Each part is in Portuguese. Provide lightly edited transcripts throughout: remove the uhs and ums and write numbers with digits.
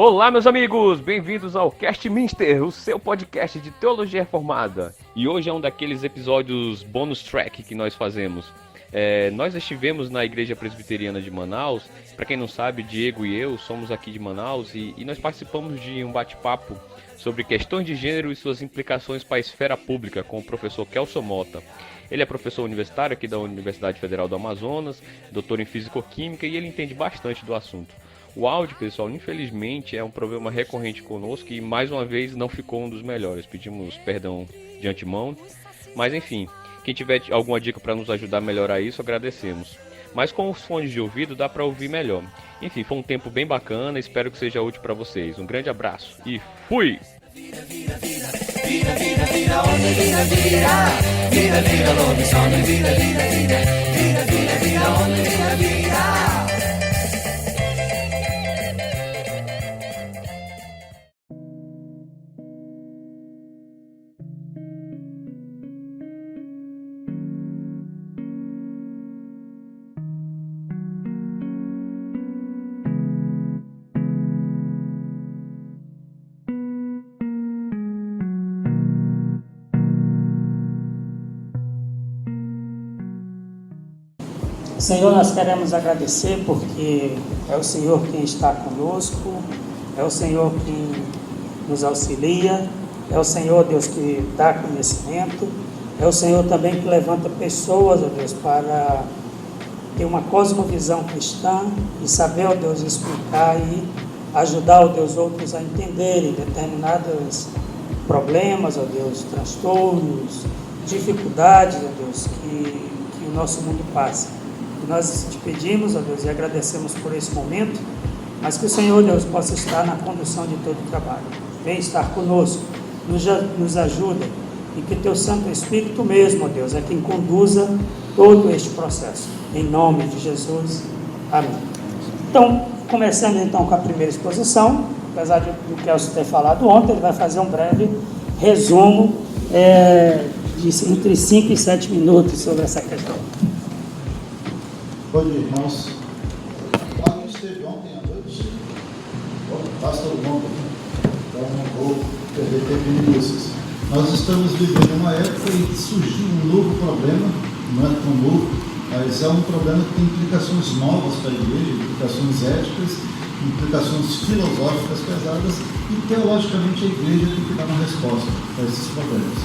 Olá, meus amigos! Bem-vindos ao Cast Minster, o seu podcast de teologia reformada. E hoje é um daqueles episódios bonus track que nós fazemos. Nós estivemos na Igreja Presbiteriana de Manaus. Para quem não sabe, Diego e eu somos aqui de Manaus e nós participamos de um bate-papo sobre questões de gênero e suas implicações para a esfera pública com o professor Kelson Mota. Ele é professor universitário aqui da Universidade Federal do Amazonas, doutor em Físico-Química e ele entende bastante do assunto. O áudio, pessoal, infelizmente é um problema recorrente conosco e mais uma vez não ficou um dos melhores. Pedimos perdão de antemão, mas enfim, quem tiver alguma dica para nos ajudar a melhorar isso, agradecemos. Mas com os fones de ouvido dá para ouvir melhor. Enfim, foi um tempo bem bacana, espero que seja útil para vocês. Um grande abraço e fui! Senhor, nós queremos agradecer porque é o Senhor quem está conosco, é o Senhor que nos auxilia, é o Senhor, Deus, que dá conhecimento, é o Senhor também que levanta pessoas, ó Deus, para ter uma cosmovisão cristã e saber, ó Deus, explicar e ajudar, ó Deus, outros a entenderem determinados problemas, ó Deus, transtornos, dificuldades, ó Deus, que o nosso mundo passa. Nós te pedimos, ó Deus, e agradecemos por esse momento, mas que o Senhor, Deus, possa estar na condução de todo o trabalho. Vem estar conosco, nos ajuda, e que teu Santo Espírito mesmo, ó Deus, é quem conduza todo este processo. Em nome de Jesus. Amém. Então, começando então com a primeira exposição, apesar do Kelson ter falado ontem, ele vai fazer um breve resumo de entre 5 e 7 minutos sobre essa questão. Bom dia, irmãos. Lá esteve ontem à noite, pastor ontem, então não vou perder tempo em vocês. Nós estamos vivendo uma época em que surgiu um novo problema, não é tão novo, mas é um problema que tem implicações novas para a igreja, implicações éticas, implicações filosóficas pesadas, e teologicamente a igreja tem que dar uma resposta para esses problemas.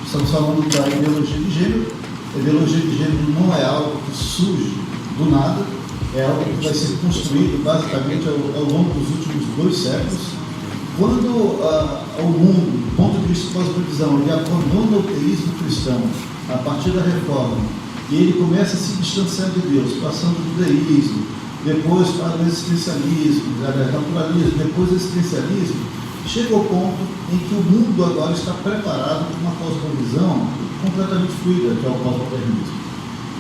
Estamos falando da ideologia de gênero. A ideologia de gênero não é algo que surge do nada, é algo que vai ser construído basicamente ao longo dos últimos 2 séculos. Quando o mundo, do ponto de vista cosmovisão, ele abandona o teísmo cristão a partir da reforma, e ele começa a se distanciar de Deus, passando do deísmo, depois para o existencialismo, naturalismo, depois o existencialismo, chega ao ponto em que o mundo agora está preparado para uma cosmovisão completamente fluida, que é o pós-modernismo.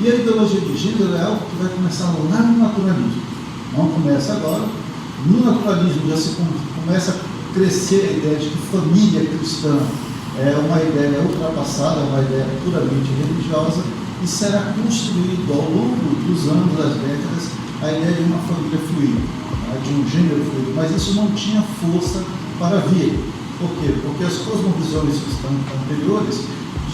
E a ideologia de gênero é algo que vai começar lá no naturalismo. Não começa agora. No naturalismo já se começa a crescer a ideia de que família cristã é uma ideia ultrapassada, é uma ideia puramente religiosa, e será construído ao longo dos anos, das décadas, a ideia de uma família fluida, de um gênero fluido. Mas isso não tinha força para vir. Por quê? Porque as cosmovisões anteriores,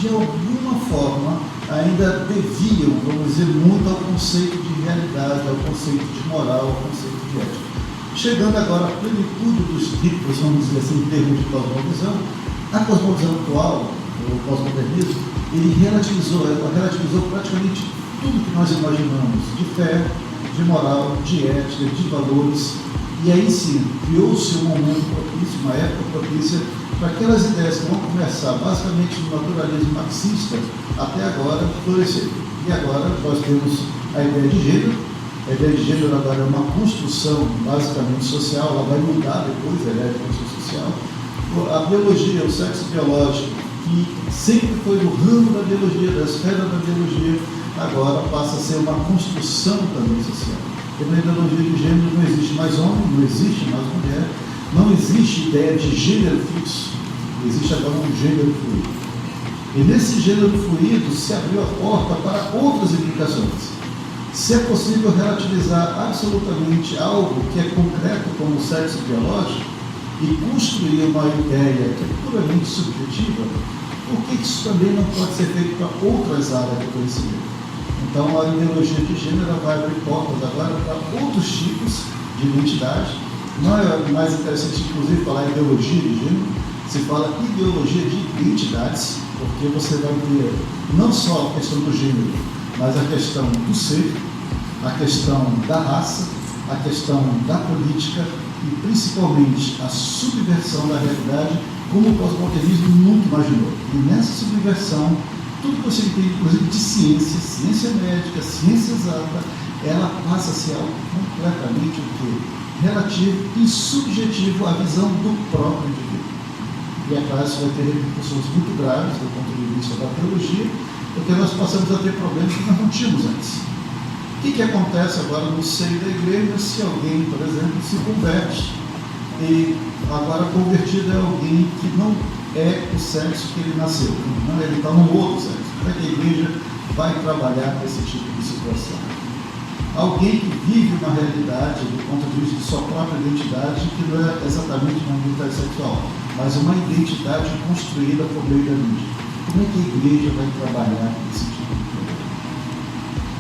de alguma forma, ainda deviam, vamos dizer, muito ao conceito de realidade, ao conceito de moral, ao conceito de ética. Chegando agora à plenitude dos ritos, vamos dizer assim, em termos de cosmovisão, a cosmovisão atual, o pós-modernismo, ele relativizou praticamente tudo que nós imaginamos, de fé, de moral, de ética, de valores, e aí sim, criou-se um momento propício, uma época propícia, para aquelas ideias que vão começar basicamente no naturalismo marxista até agora florescer. E agora nós temos a ideia de gênero. A ideia de gênero agora é uma construção basicamente social, ela vai mudar depois a ideia de construção social. A biologia, o sexo biológico, que sempre foi do ramo da biologia, da esfera da biologia, agora passa a ser uma construção também social. Porque na ideologia de gênero não existe mais homem, não existe mais mulher, não existe ideia de gênero fixo, existe agora um gênero fluido. E nesse gênero fluido se abriu a porta para outras implicações. Se é possível relativizar absolutamente algo que é concreto como o sexo biológico e construir uma ideia que é puramente subjetiva, por que isso também não pode ser feito para outras áreas do conhecimento? Então, a ideologia de gênero vai abrir portas agora para outros tipos de identidade. Não é mais interessante, inclusive, falar ideologia de gênero, se fala ideologia de identidades, porque você vai ter não só a questão do gênero, mas a questão do ser, a questão da raça, a questão da política e, principalmente, a subversão da realidade, como o pós-modernismo nunca imaginou. E nessa subversão, tudo que você tem, inclusive de ciência, ciência médica, ciência exata, ela passa a ser algo completamente o quê? Relativo e subjetivo à visão do próprio indivíduo. E é claro, isso vai ter repercussões muito graves do ponto de vista da teologia, porque nós passamos a ter problemas que nós não tínhamos antes. O que acontece agora no seio da igreja se alguém, por exemplo, se converte e agora convertido é alguém que não é o sexo que ele nasceu, não, ele está num outro sexo? Como é que a igreja vai trabalhar com esse tipo de situação? Alguém que vive uma realidade do ponto de vista de sua própria identidade, que não é exatamente uma identidade sexual, mas uma identidade construída por meio da mídia. Como é que a igreja vai trabalhar esse tipo de problema?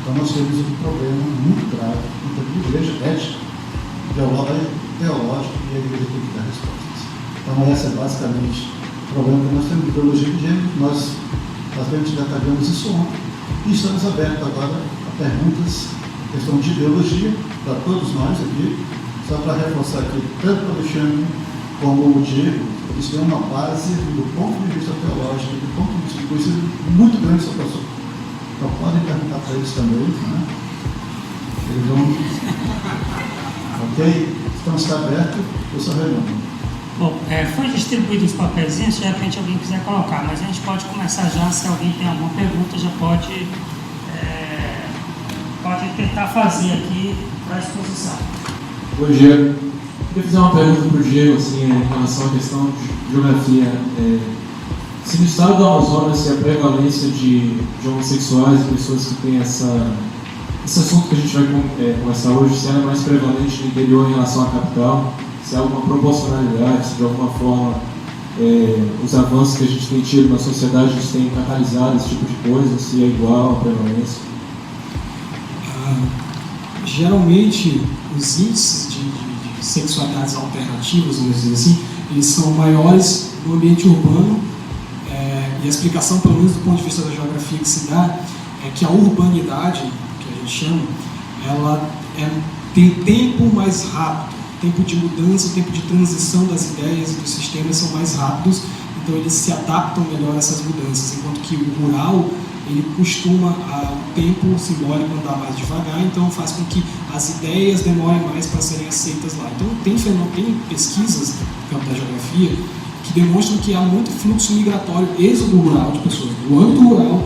Então nós temos um problema muito grave em termos de igreja ética, teológica, e a igreja tem que dar respostas. Então esse é basicamente o problema que nós temos de ideologia de gênero. Nós detalhamos isso ontem e estamos abertos agora a perguntas, questão de ideologia, para todos nós aqui, só para reforçar aqui, tanto o Alexandre como o Diego, eles têm uma base do ponto de vista teológico, do ponto de vista de conhecimento muito grande sobre o assunto. Então podem perguntar para eles também, né? Eles vão. Ok? Então está aberto, eu sou Raimundo. Bom, foi distribuído os papelzinhos, se de repente alguém quiser colocar, mas a gente pode começar já, se alguém tem alguma pergunta, já pode tentar fazer aqui para a exposição. Oi, Diego. Eu queria fazer uma pergunta para o Diego, assim, em relação à questão de geografia. Se no estado do Amazonas se a prevalência de homossexuais e pessoas que têm esse assunto que a gente vai conversar hoje, se ela é mais prevalente no interior em relação à capital, se há alguma proporcionalidade, se de alguma forma os avanços que a gente tem tido na sociedade eles têm catalisado esse tipo de coisa, se é igual a prevalência? Geralmente, os índices de sexualidades alternativas, vamos dizer assim, eles são maiores no ambiente urbano, e a explicação, pelo menos do ponto de vista da geografia que se dá, é que a urbanidade, que a gente chama, ela tem tempo mais rápido, tempo de mudança, tempo de transição das ideias e dos sistemas são mais rápidos, então eles se adaptam melhor a essas mudanças, enquanto que o rural, ele costuma, o tempo simbólico andar mais devagar, então faz com que as ideias demorem mais para serem aceitas lá. Então tem pesquisas no campo da geografia que demonstram que há muito fluxo migratório, êxodo rural de pessoas do âmbito rural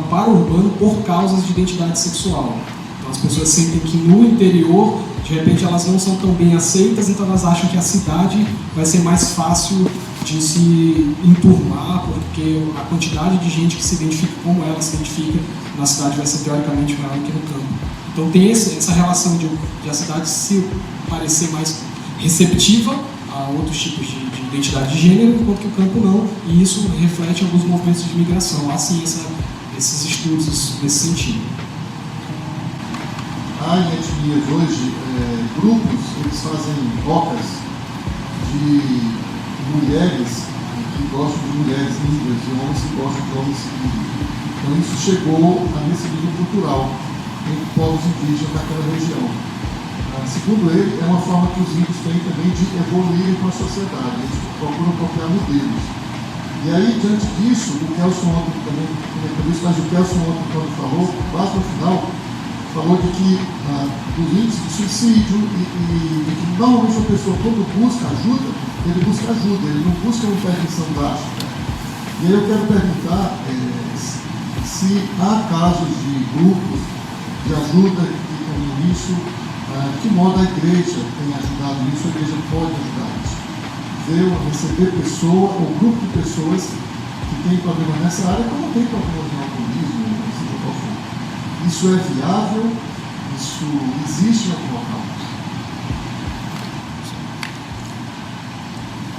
para o urbano por causas de identidade sexual. Então as pessoas sentem que no interior, de repente, elas não são tão bem aceitas, então elas acham que a cidade vai ser mais fácil de se enturmar, porque a quantidade de gente que se identifica como ela se identifica na cidade vai ser teoricamente maior do que no campo. Então tem essa relação de a cidade se parecer mais receptiva a outros tipos de identidade de gênero, enquanto que o campo não, e isso reflete alguns movimentos de migração. Há sim esses estudos nesse sentido. Há em etnias hoje grupos, eles fazem rocas de mulheres que gostam de mulheres negras, de homens que gostam de homens negros. Então isso chegou a nesse nível cultural entre povos indígenas daquela região. Segundo ele, é uma forma que os índios têm também de evoluir com a sociedade, eles procuram copiar modelos. E aí, diante disso, o Kelson ontem também comentou isso, mas o Kelson ontem, quando falou, quase no final, falou de que os índices de suicídio e que normalmente a pessoa, quando busca ajuda, ele busca ajuda, ele não busca uma intervenção drástica. E aí eu quero perguntar se há casos de grupos de ajuda que estão nisso, de que modo a igreja tem ajudado nisso, a igreja pode ajudar isso. Receber pessoa ou grupo de pessoas que têm problema nessa área, como tem problema de alcoolismo, seja qual for. Isso é viável Isso existe em algum local?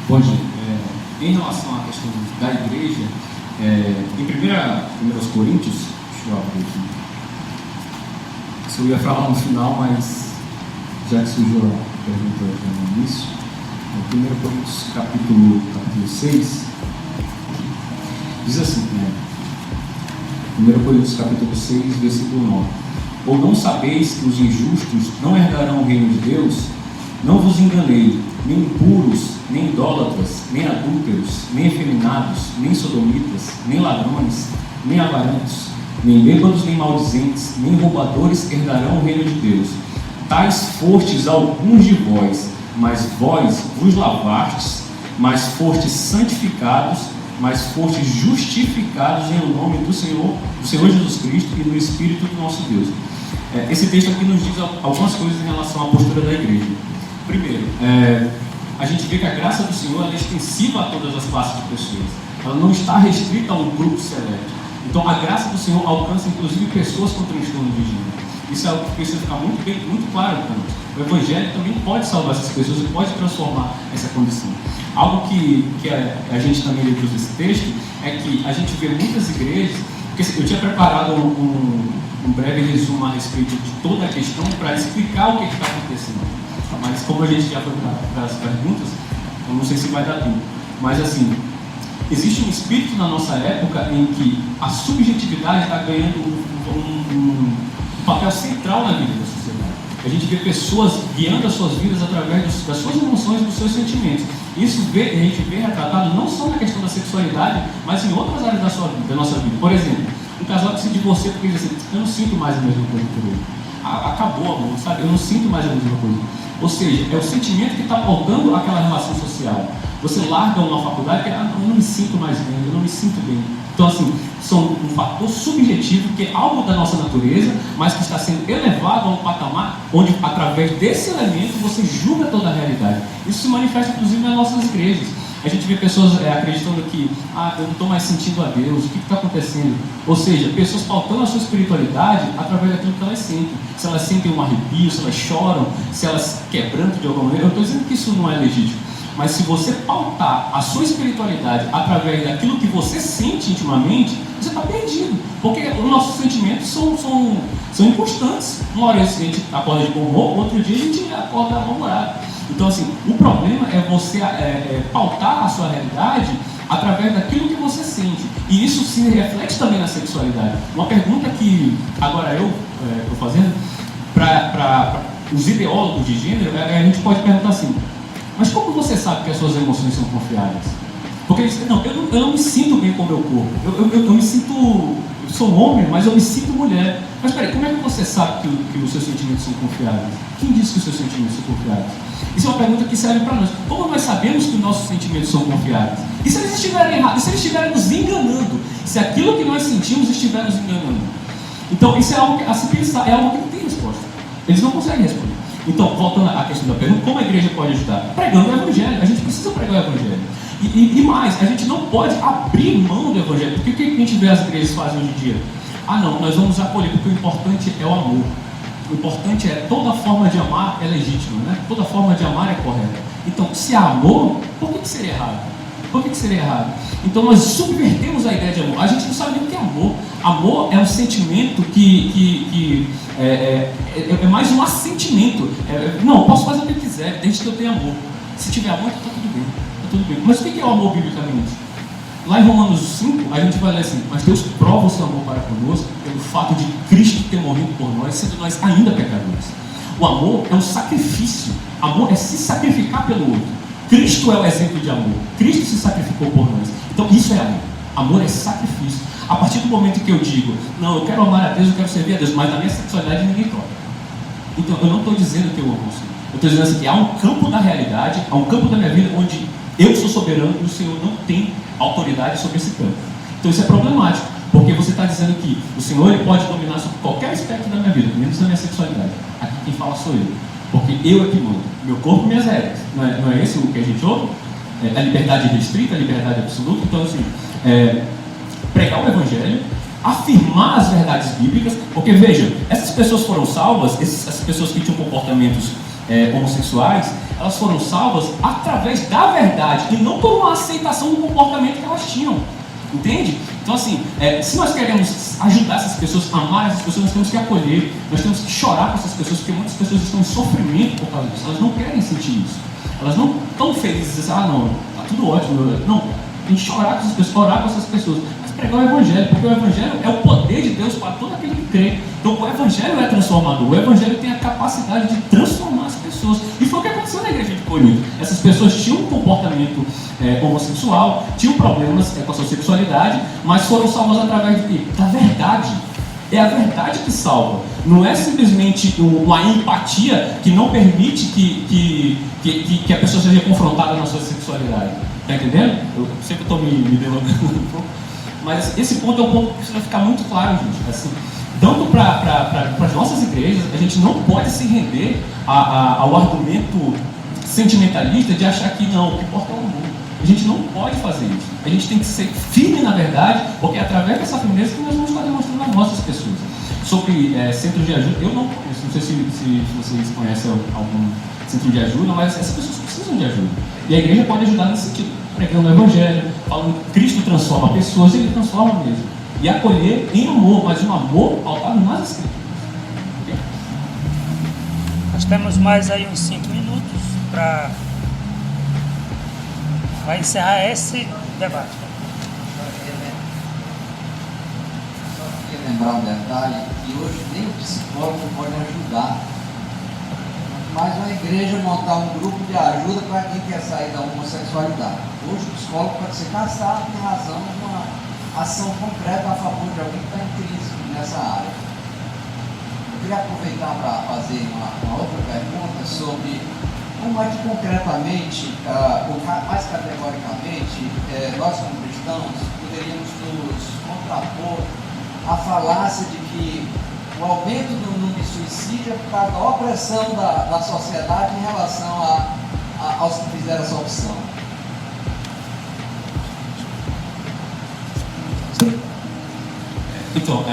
Bom dia. Em relação à questão da igreja, em 1 Coríntios, deixa eu abrir aqui. Isso eu ia falar no final, mas já que surgiu a pergunta no início, 1 Coríntios capítulo 6, diz assim, 1 Coríntios capítulo 6, versículo 9: Ou não sabeis que os injustos não herdarão o reino de Deus? Não vos enganei, nem impuros, nem idólatras, nem adúlteros, nem efeminados, nem sodomitas, nem ladrões, nem avarentos, nem bêbados, nem maldizentes, nem roubadores herdarão o reino de Deus. Tais fostes alguns de vós, mas vós vos lavastes, mas fostes santificados, mas fostes justificados em nome do Senhor Jesus Cristo e do Espírito do nosso Deus. Esse texto aqui nos diz algumas coisas em relação à postura da igreja. Primeiro, a gente vê que a graça do Senhor é extensiva a todas as classes de pessoas. Ela não está restrita a um grupo seleto. Então, a graça do Senhor alcança, inclusive, pessoas com transtorno de gênero. Isso é algo que precisa ficar muito claro para nós. O Evangelho também pode salvar essas pessoas e pode transformar essa condição. Algo que a gente também lê desse texto é que a gente vê muitas igrejas, porque eu tinha preparado um breve resumo a respeito de toda a questão para explicar o que está acontecendo. Mas como a gente já foi para as perguntas, eu não sei se vai dar tempo. Mas assim, existe um espírito na nossa época em que a subjetividade está ganhando um papel central na vida da sociedade. A gente vê pessoas guiando as suas vidas através das suas emoções e dos seus sentimentos. Isso a gente vê retratado não só na questão da sexualidade, mas em outras áreas da nossa vida. Por exemplo, um casal que se divorcia porque diz assim: eu não sinto mais a mesma coisa por ele. Acabou, amor, sabe? Eu não sinto mais a mesma coisa. Ou seja, é o sentimento que está pautando aquela relação social. Você larga uma faculdade que eu não me sinto mais bem, eu não me sinto bem. Então, assim, são um fator subjetivo que é algo da nossa natureza, mas que está sendo elevado a um patamar onde, através desse elemento, você julga toda a realidade. Isso se manifesta, inclusive, nas nossas igrejas. A gente vê pessoas acreditando que eu não estou mais sentindo a Deus, o que está acontecendo? Ou seja, pessoas pautando a sua espiritualidade através daquilo que elas sentem. Se elas sentem um arrepio, se elas choram, se elas quebrantam de alguma maneira. Eu estou dizendo que isso não é legítimo. Mas se você pautar a sua espiritualidade através daquilo que você sente intimamente, você está perdido. Porque os nossos sentimentos são inconstantes. Uma hora a gente acorda de bom humor, outro dia a gente acorda mal-humorado. Então, assim, o problema é você pautar a sua realidade através daquilo que você sente. E isso se reflete também na sexualidade. Uma pergunta que agora eu estou fazendo para os ideólogos de gênero, a gente pode perguntar assim: mas como você sabe que as suas emoções são confiáveis? Porque eles dizem: não, eu não me sinto bem com o meu corpo. Eu me sinto... Eu sou homem, mas eu me sinto mulher. Mas peraí, como é que você sabe que os seus sentimentos são confiáveis? Quem disse que os seus sentimentos são confiáveis? Isso é uma pergunta que serve para nós. Como nós sabemos que os nossos sentimentos são confiáveis? E se eles estiverem errados? E se eles estiverem nos enganando? Se aquilo que nós sentimos estiver nos enganando? Então, isso é algo que, a se pensar, é algo que não tem resposta. Eles não conseguem responder. Então, voltando à questão da pergunta, como a igreja pode ajudar? Pregando o Evangelho. A gente precisa pregar o Evangelho. E mais, a gente não pode abrir mão do Evangelho. Porque o que a gente vê as igrejas fazem hoje em dia? Não, nós vamos acolher, porque o importante é o amor. O importante é toda forma de amar é legítima, né? Toda forma de amar é correta. Então, se há amor, por que seria errado? Por que seria errado? Então, nós subvertemos a ideia de amor. A gente não sabe nem o que é amor. Amor é um sentimento que é mais um assentimento. Não, eu posso fazer o que eu quiser, desde que eu tenha amor. Se tiver amor, está tudo bem. Tá tudo bem. Mas o que é o amor biblicamente? Lá em Romanos 5, a gente vai ler assim: mas Deus prova o seu amor para conosco pelo fato de Cristo ter morrido por nós, sendo nós ainda pecadores. O amor é um sacrifício. Amor é se sacrificar pelo outro. Cristo é o exemplo de amor. Cristo se sacrificou por nós. Então isso é amor. Amor é sacrifício. A partir do momento que eu digo: não, eu quero amar a Deus, eu quero servir a Deus, mas na minha sexualidade ninguém toca. Então eu não estou dizendo que eu amo o Senhor. Eu estou dizendo assim que há um campo da realidade, há um campo da minha vida onde eu sou soberano e o Senhor não tem autoridade sobre esse campo. Então isso é problemático, porque você está dizendo que o Senhor ele pode dominar sobre qualquer aspecto da minha vida, menos da minha sexualidade. Aqui quem fala sou eu, porque eu é que mando. Meu corpo, minhas regras. Não é esse o que a gente ouve? A liberdade restrita, a liberdade absoluta. Então assim, pregar o Evangelho, afirmar as verdades bíblicas, porque veja, essas pessoas foram salvas, essas pessoas que tinham comportamentos homossexuais, elas foram salvas através da verdade e não por uma aceitação do comportamento que elas tinham, entende? Então assim, se nós queremos ajudar essas pessoas, amar essas pessoas, nós temos que acolher, nós temos que chorar com essas pessoas, porque muitas pessoas estão em sofrimento por causa disso, elas não querem sentir isso, elas não estão felizes, assim, não, tá tudo ótimo, não, tem que chorar com essas pessoas, orar com essas pessoas, mas pregar o Evangelho, porque o Evangelho é o poder de Deus para todo aquele que crê. Então o Evangelho é transformador, o Evangelho tem a capacidade de transformar as pessoas, e foi o que aconteceu na igreja de Corinto. Essas pessoas tinham um comportamento homossexual, tinham problemas com a sua sexualidade, mas foram salvas através de quê? Da verdade. É a verdade que salva. Não é simplesmente uma empatia que não permite que a pessoa seja confrontada na sua sexualidade. Está entendendo? Eu sei que eu estou me delongando um pouco, mas esse ponto é um ponto que precisa ficar muito claro, gente. Assim, tanto para as nossas igrejas, a gente não pode se render ao argumento sentimentalista de achar que não, o que importa é o amor. A gente não pode fazer isso. A gente tem que ser firme na verdade, porque é através dessa firmeza que nós vamos estar demonstrando a nossas pessoas. Sobre centros de ajuda, eu não conheço, não sei se vocês conhecem algum centro de ajuda, mas essas pessoas precisam de ajuda. E a igreja pode ajudar nesse sentido, pregando o Evangelho, falando que Cristo transforma pessoas, ele transforma mesmo. E acolher em amor, mas um amor pautado nas Escrituras. Okay? Nós temos mais aí uns 5 minutos para encerrar esse debate. Só queria lembrar um detalhe, que hoje nem o psicólogo pode ajudar. Mas uma igreja montar um grupo de ajuda para quem quer sair da homossexualidade. Hoje o psicólogo pode ser caçado em razão de uma ação concreta a favor de alguém que está em crise nessa área. Eu queria aproveitar para fazer uma outra pergunta sobre como é que concretamente, ou mais categoricamente, nós como cristãos poderíamos nos contrapor à falácia de que o aumento do número de suicídio é por causa da opressão da sociedade em relação aos que fizeram essa opção. Então,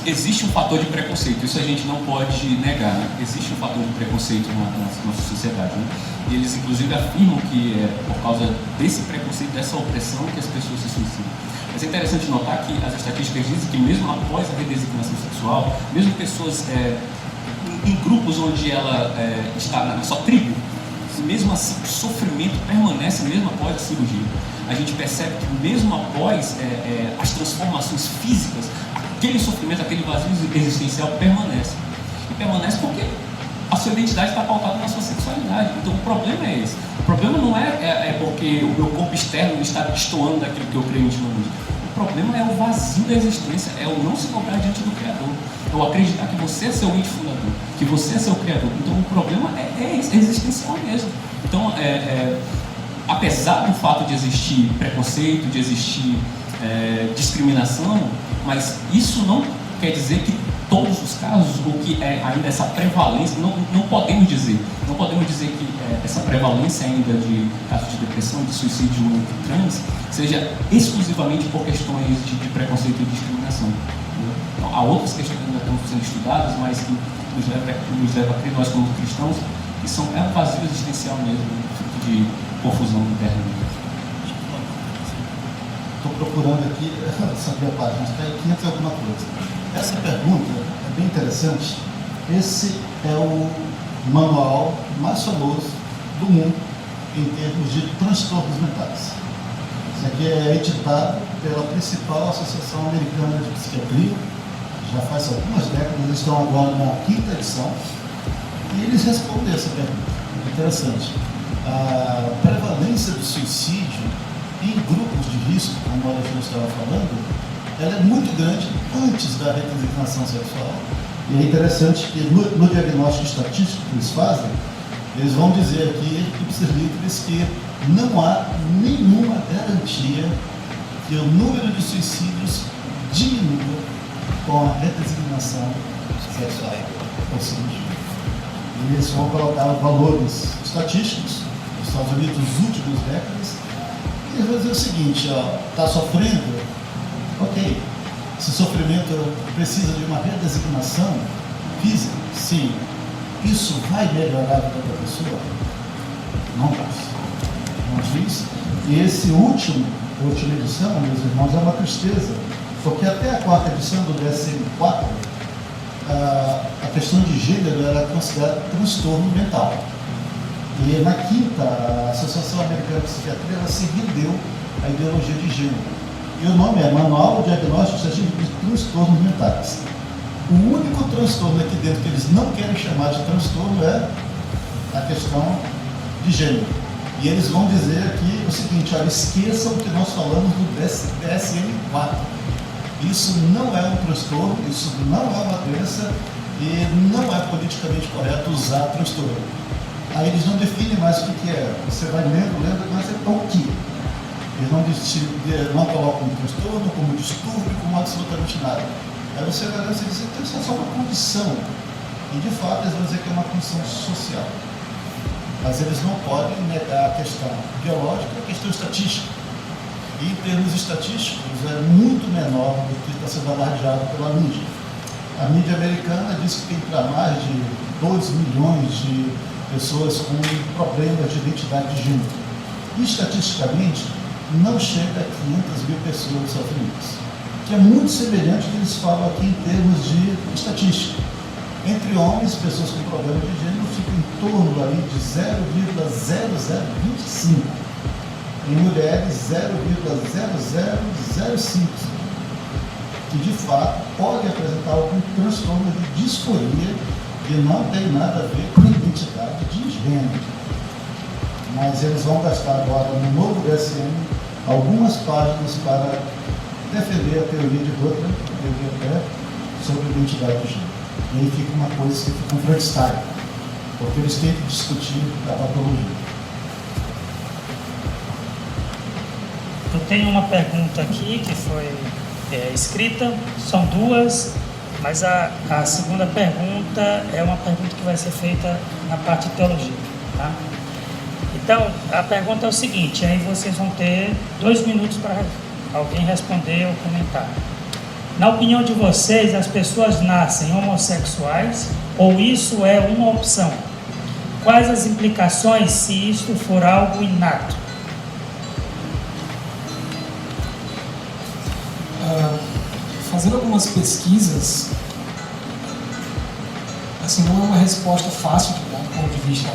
existe um fator de preconceito, isso a gente não pode negar, né? Existe um fator de preconceito na nossa sociedade, né? E eles inclusive afirmam que é por causa desse preconceito, dessa opressão que as pessoas se suicidam. Mas é interessante notar que as estatísticas dizem que mesmo após a redesignação sexual, mesmo pessoas em grupos onde ela está na sua tribo, mesmo assim o sofrimento permanece mesmo após a cirurgia. A gente percebe que mesmo após as transformações físicas, aquele sofrimento, aquele vazio existencial permanece. E permanece porque a sua identidade está pautada na sua sexualidade. Então o problema é esse. O problema não é porque o meu corpo externo está destoando daquilo que eu creio intimamente. O problema é o vazio da existência, é o não se colocar diante do Criador. É o acreditar que você é seu ente fundador, que você é seu Criador. Então o problema é existencial mesmo. Então, apesar do fato de existir preconceito, de existir discriminação, mas isso não quer dizer que todos os casos, ou que ainda essa prevalência, não podemos dizer que essa prevalência ainda de casos de depressão, de suicídio trans, seja exclusivamente por questões de preconceito e discriminação. Então, há outras questões que ainda estão sendo estudadas, mas que nos leva a crer, nós como cristãos, que é um vazio existencial mesmo, fruto de confusão interna. Estou procurando aqui, saber a página, está em 500 e alguma coisa. Essa pergunta é bem interessante. Esse é o manual mais famoso do mundo em termos de transtornos mentais. Isso aqui é editado pela principal associação americana de psiquiatria, já faz algumas décadas, eles estão agora na 5ª edição, e eles respondem essa pergunta. Interessante. A prevalência do suicídio em grupos de risco, como a Alexandre estava falando, ela é muito grande antes da redesignação sexual. E é interessante que no diagnóstico estatístico que eles fazem, eles vão dizer aqui, ipsis literis, que não há nenhuma garantia que o número de suicídios diminua com a redesignação sexual. Ou seja, eles vão colocar valores estatísticos nos Estados Unidos nas últimas décadas, e eles vão dizer o seguinte, está sofrendo? Ok, Esse sofrimento precisa de uma redesignação física? Sim. Isso vai melhorar a vida da pessoa? Não vai. Não diz. E esse última edição, meus irmãos, é uma tristeza, porque até a 4ª edição do DSM-4, a questão de gênero era considerada transtorno mental. E na 5ª, a Associação Americana de Psiquiatria, ela se rendeu à ideologia de gênero. E o nome é Manual Diagnóstico Científico de Transtornos Mentais. O único transtorno aqui dentro que eles não querem chamar de transtorno é a questão de gênero. E eles vão dizer aqui o seguinte: olha, esqueçam o que nós falamos do DSM-4. Isso não é um transtorno, isso não é uma doença e não é politicamente correto usar transtorno. Aí eles não definem mais o que é. Você vai lendo, mas é o que? Eles não colocam um transtorno, como distúrbio, como absolutamente nada. Aí você vai ler e diz que isso é só uma condição. E de fato eles vão dizer que é uma condição social. Mas eles não podem negar a questão biológica e a questão estatística. E em termos estatísticos é muito menor do que está sendo alardeado pela mídia. A mídia americana diz que tem para mais de 2 milhões de pessoas com problemas de identidade de gênero. E estatisticamente não chega a 500 mil pessoas nos Estados Unidos, que é muito semelhante ao que eles falam aqui em termos de estatística. Entre homens, pessoas com problema de gênero ficam em torno ali de 0,0025. Em mulheres, 0,0005. Que de fato pode apresentar algum transtorno de disforia que não tem nada a ver com identidade de gênero. Mas eles vão gastar agora no novo DSM algumas páginas para defender a teoria de Butler, a teoria sobre identidade de gênero. E aí fica uma coisa que fica um Frankenstein, porque eles têm que discutir a patologia. Eu tenho uma pergunta aqui que foi escrita, são duas, mas a segunda pergunta é uma pergunta que vai ser feita na parte de teologia. Tá? Então, a pergunta é o seguinte, aí vocês vão ter 2 minutos para alguém responder ou comentar. Na opinião de vocês, as pessoas nascem homossexuais ou isso é uma opção? Quais as implicações se isto for algo inato? Fazendo algumas pesquisas, assim, não é uma resposta fácil de dar do ponto de vista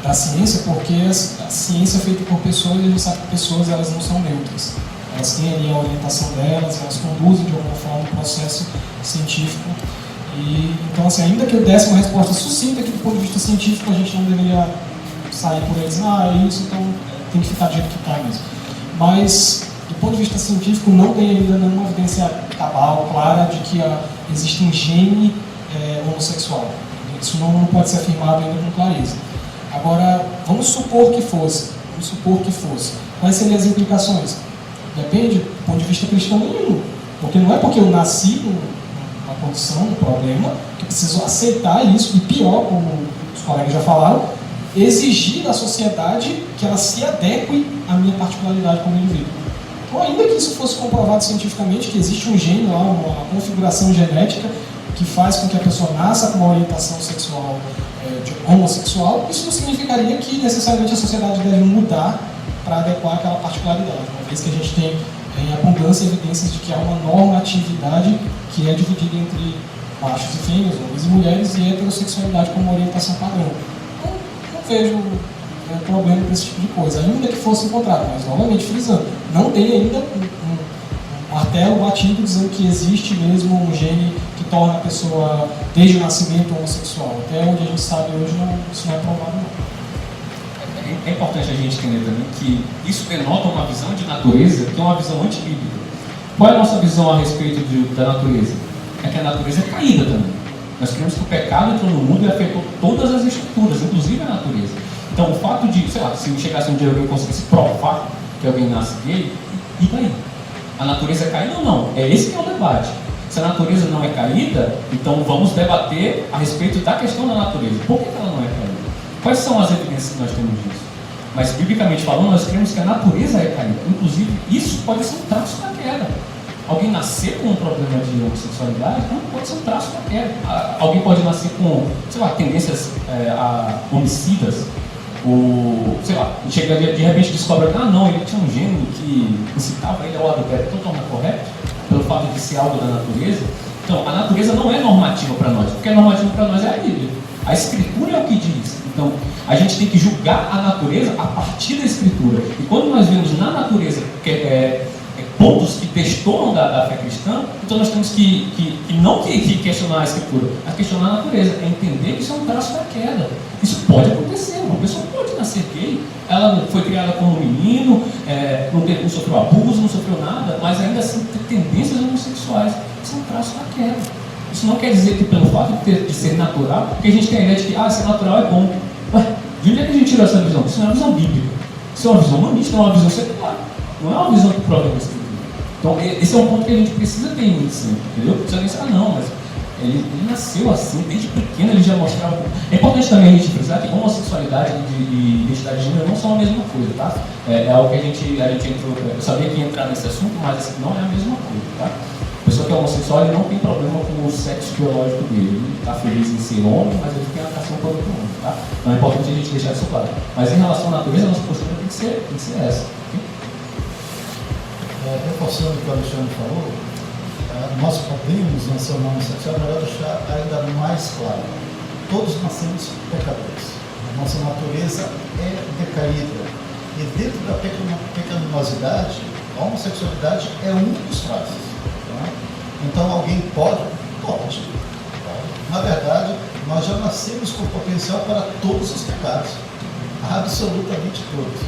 da ciência, porque a ciência é feita por pessoas e a gente sabe que pessoas elas não são neutras. Elas têm ali a orientação delas, elas conduzem de alguma forma o processo científico. E, então, assim, ainda que eu desse uma resposta sucinta aqui do ponto de vista científico, a gente não deveria sair por aí dizendo, é isso, então tem que ficar do jeito que está mesmo. Mas, do ponto de vista científico, não tem ainda nenhuma evidência cabal, clara, de que existe um gene homossexual. Isso não pode ser afirmado ainda com clareza. Agora, vamos supor que fosse. Quais seriam as implicações? Depende do ponto de vista cristão nenhum. Porque não é porque eu nasci numa condição, num problema, que eu preciso aceitar isso, e pior, como os colegas já falaram, exigir da sociedade que ela se adeque à minha particularidade como indivíduo. Então, ainda que isso fosse comprovado cientificamente, que existe um gene lá, uma configuração genética que faz com que a pessoa nasça com uma orientação sexual homossexual, isso não significaria que necessariamente a sociedade deve mudar para adequar aquela particularidade, uma vez que a gente tem em abundância evidências de que há uma normatividade que é dividida entre machos e fêmeas, homens e mulheres, e heterossexualidade como orientação padrão. Então, não vejo problema para esse tipo de coisa, ainda que fosse encontrado, mas novamente frisando, não tem ainda um martelo batido dizendo que existe mesmo um gene que torna a pessoa desde o nascimento homossexual. Até onde a gente sabe hoje, isso não é provado não. É importante a gente entender também que isso denota uma visão de natureza que é uma visão antibíblica. Qual é a nossa visão a respeito da natureza? É que a natureza é caída também. Nós cremos que o pecado entrou no mundo e afetou todas as estruturas, inclusive a natureza. Então, o fato de, sei lá, se chegasse um dia alguém conseguisse provar que alguém nasce gay, e daí? A natureza é caída ou não? É esse que é o debate. Se a natureza não é caída, então vamos debater a respeito da questão da natureza. Por que ela não é caída? Quais são as evidências que nós temos disso? Mas, biblicamente falando, nós cremos que a natureza é caída. Inclusive, isso pode ser um traço da queda. Alguém nascer com um problema de homossexualidade não pode ser um traço qualquer. Alguém pode nascer com, sei lá, tendências homicidas, ou, sei lá, chega de repente descobre que, não, ele tinha um gênero que incitava ele ao adultério. Então, torna correto, pelo fato de ser algo da natureza. Então, a natureza não é normativa para nós. O que é normativo para nós é a Bíblia. A Escritura é o que diz. Então, a gente tem que julgar a natureza a partir da Escritura. E quando nós vemos na natureza pontos que destoam da fé cristã, então nós temos que não questionar a Escritura, mas questionar a natureza, é entender que isso é um traço da queda. Isso pode acontecer, uma pessoa pode nascer gay, ela foi criada como um menino, não sofreu abuso, não sofreu nada, mas ainda assim tem tendências homossexuais. Isso é um traço da queda. Isso não quer dizer que pelo fato de ser natural, porque a gente tem a ideia de que ser natural é bom. Ué, de onde é que a gente tirou essa visão? Isso não é uma visão bíblica. Isso é uma visão humanista, não é uma visão secular. Não é uma visão que prova a Escritura. Então, esse é um ponto que a gente precisa ter em ensino, entendeu? Você pensa, não, mas ele nasceu assim, desde pequeno ele já mostrava. É importante também a gente frisar que homossexualidade e identidade de gênero não são a mesma coisa, tá? É algo que a gente entrou. Eu sabia que ia entrar nesse assunto, mas não é a mesma coisa, tá? A pessoa que é homossexual, ele não tem problema com o sexo biológico dele. Ele está feliz em ser homem, mas ele tem atração por outro homem, tá? Então é importante a gente deixar isso claro. Mas em relação à natureza, a nossa postura tem que ser essa. Okay? Reforçando o que o Alexandre falou, nós podemos nascer uma homossexual, é melhor deixar ainda mais claro. Todos nascemos pecadores. A nossa natureza é decaída. E dentro da pecaminosidade, a homossexualidade é um dos traços. Tá? Então alguém pode? Pode. Na verdade, nós já nascemos com potencial para todos os pecados. Absolutamente todos.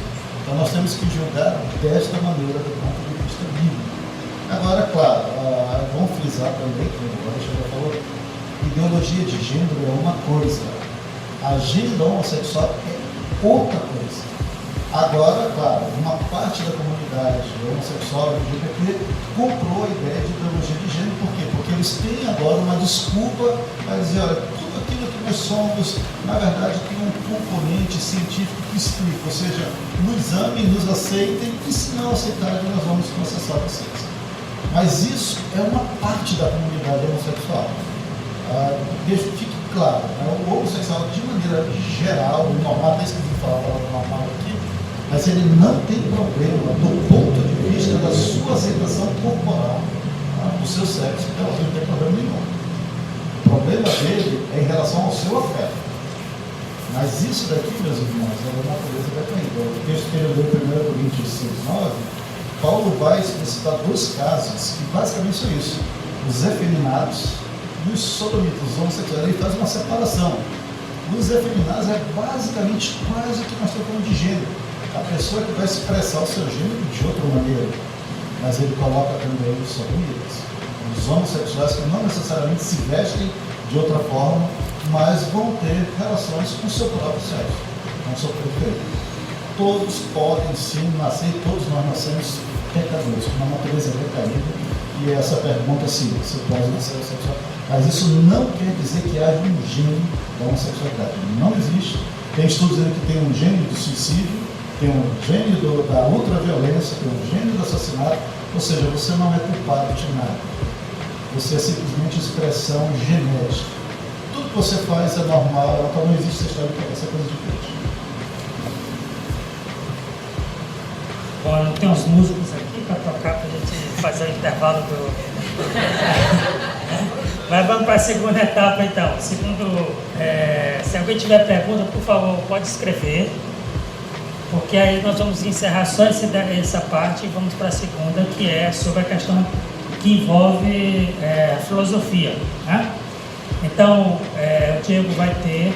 Então nós temos que julgar desta maneira do ponto de vista bíblico. Agora, claro, vamos frisar também, como o Alexandre falou, ideologia de gênero é uma coisa, a agenda homossexual é outra coisa. Agora, claro, uma parte da comunidade homossexual LGBT comprou a ideia de ideologia de gênero, por quê? Porque eles têm agora uma desculpa para dizer, olha, tudo aquilo que nós somos, na verdade, tem um componente científico que explica, ou seja, no exame nos aceitem e se não aceitarem, nós vamos processar vocês. Mas isso é uma parte da comunidade homossexual. Fique claro, o homossexual, de maneira geral, o normal, até esqueci de falar a palavra normal aqui, mas ele não tem problema do ponto de vista da sua aceitação corporal, do seu sexo, então ele não tem problema nenhum. O problema dele é em relação ao seu afeto. Mas isso daqui, meus irmãos, é uma natureza decaída. O texto que ele leu em 1 Coríntios 6:9, Paulo vai explicitar dois casos que basicamente são isso: os efeminados e os sodomitas, os homossexuais. Ele faz uma separação. Os efeminados é basicamente quase o que nós estamos falando de gênero. A pessoa que vai expressar o seu gênero de outra maneira. Mas ele coloca também os sodomitas, os homossexuais que não necessariamente se vestem de outra forma, mas vão ter relações com o seu próprio sexo, com o seu próprio. Todos podem sim nascer, todos nós nascemos pecadores, com uma natureza decaída, e essa pergunta sim, você pode nascer homossexual, mas isso não quer dizer que haja um gênero da homossexualidade, não existe. Tem estudos dizendo que tem um gênero do suicídio, tem um gênero da ultraviolência, tem um gênero do assassinato, ou seja, você não é culpado de nada, você é simplesmente expressão genética. Tudo que você faz é normal, então não existe essa coisa diferente. Bom, não tem uns músicos aqui para tocar para a gente fazer o intervalo do. Mas vamos para a segunda etapa então. Se alguém tiver pergunta, por favor, pode escrever, porque aí nós vamos encerrar só essa parte e vamos para a segunda, que é sobre a questão que envolve a filosofia. Né? Então, o Diego vai ter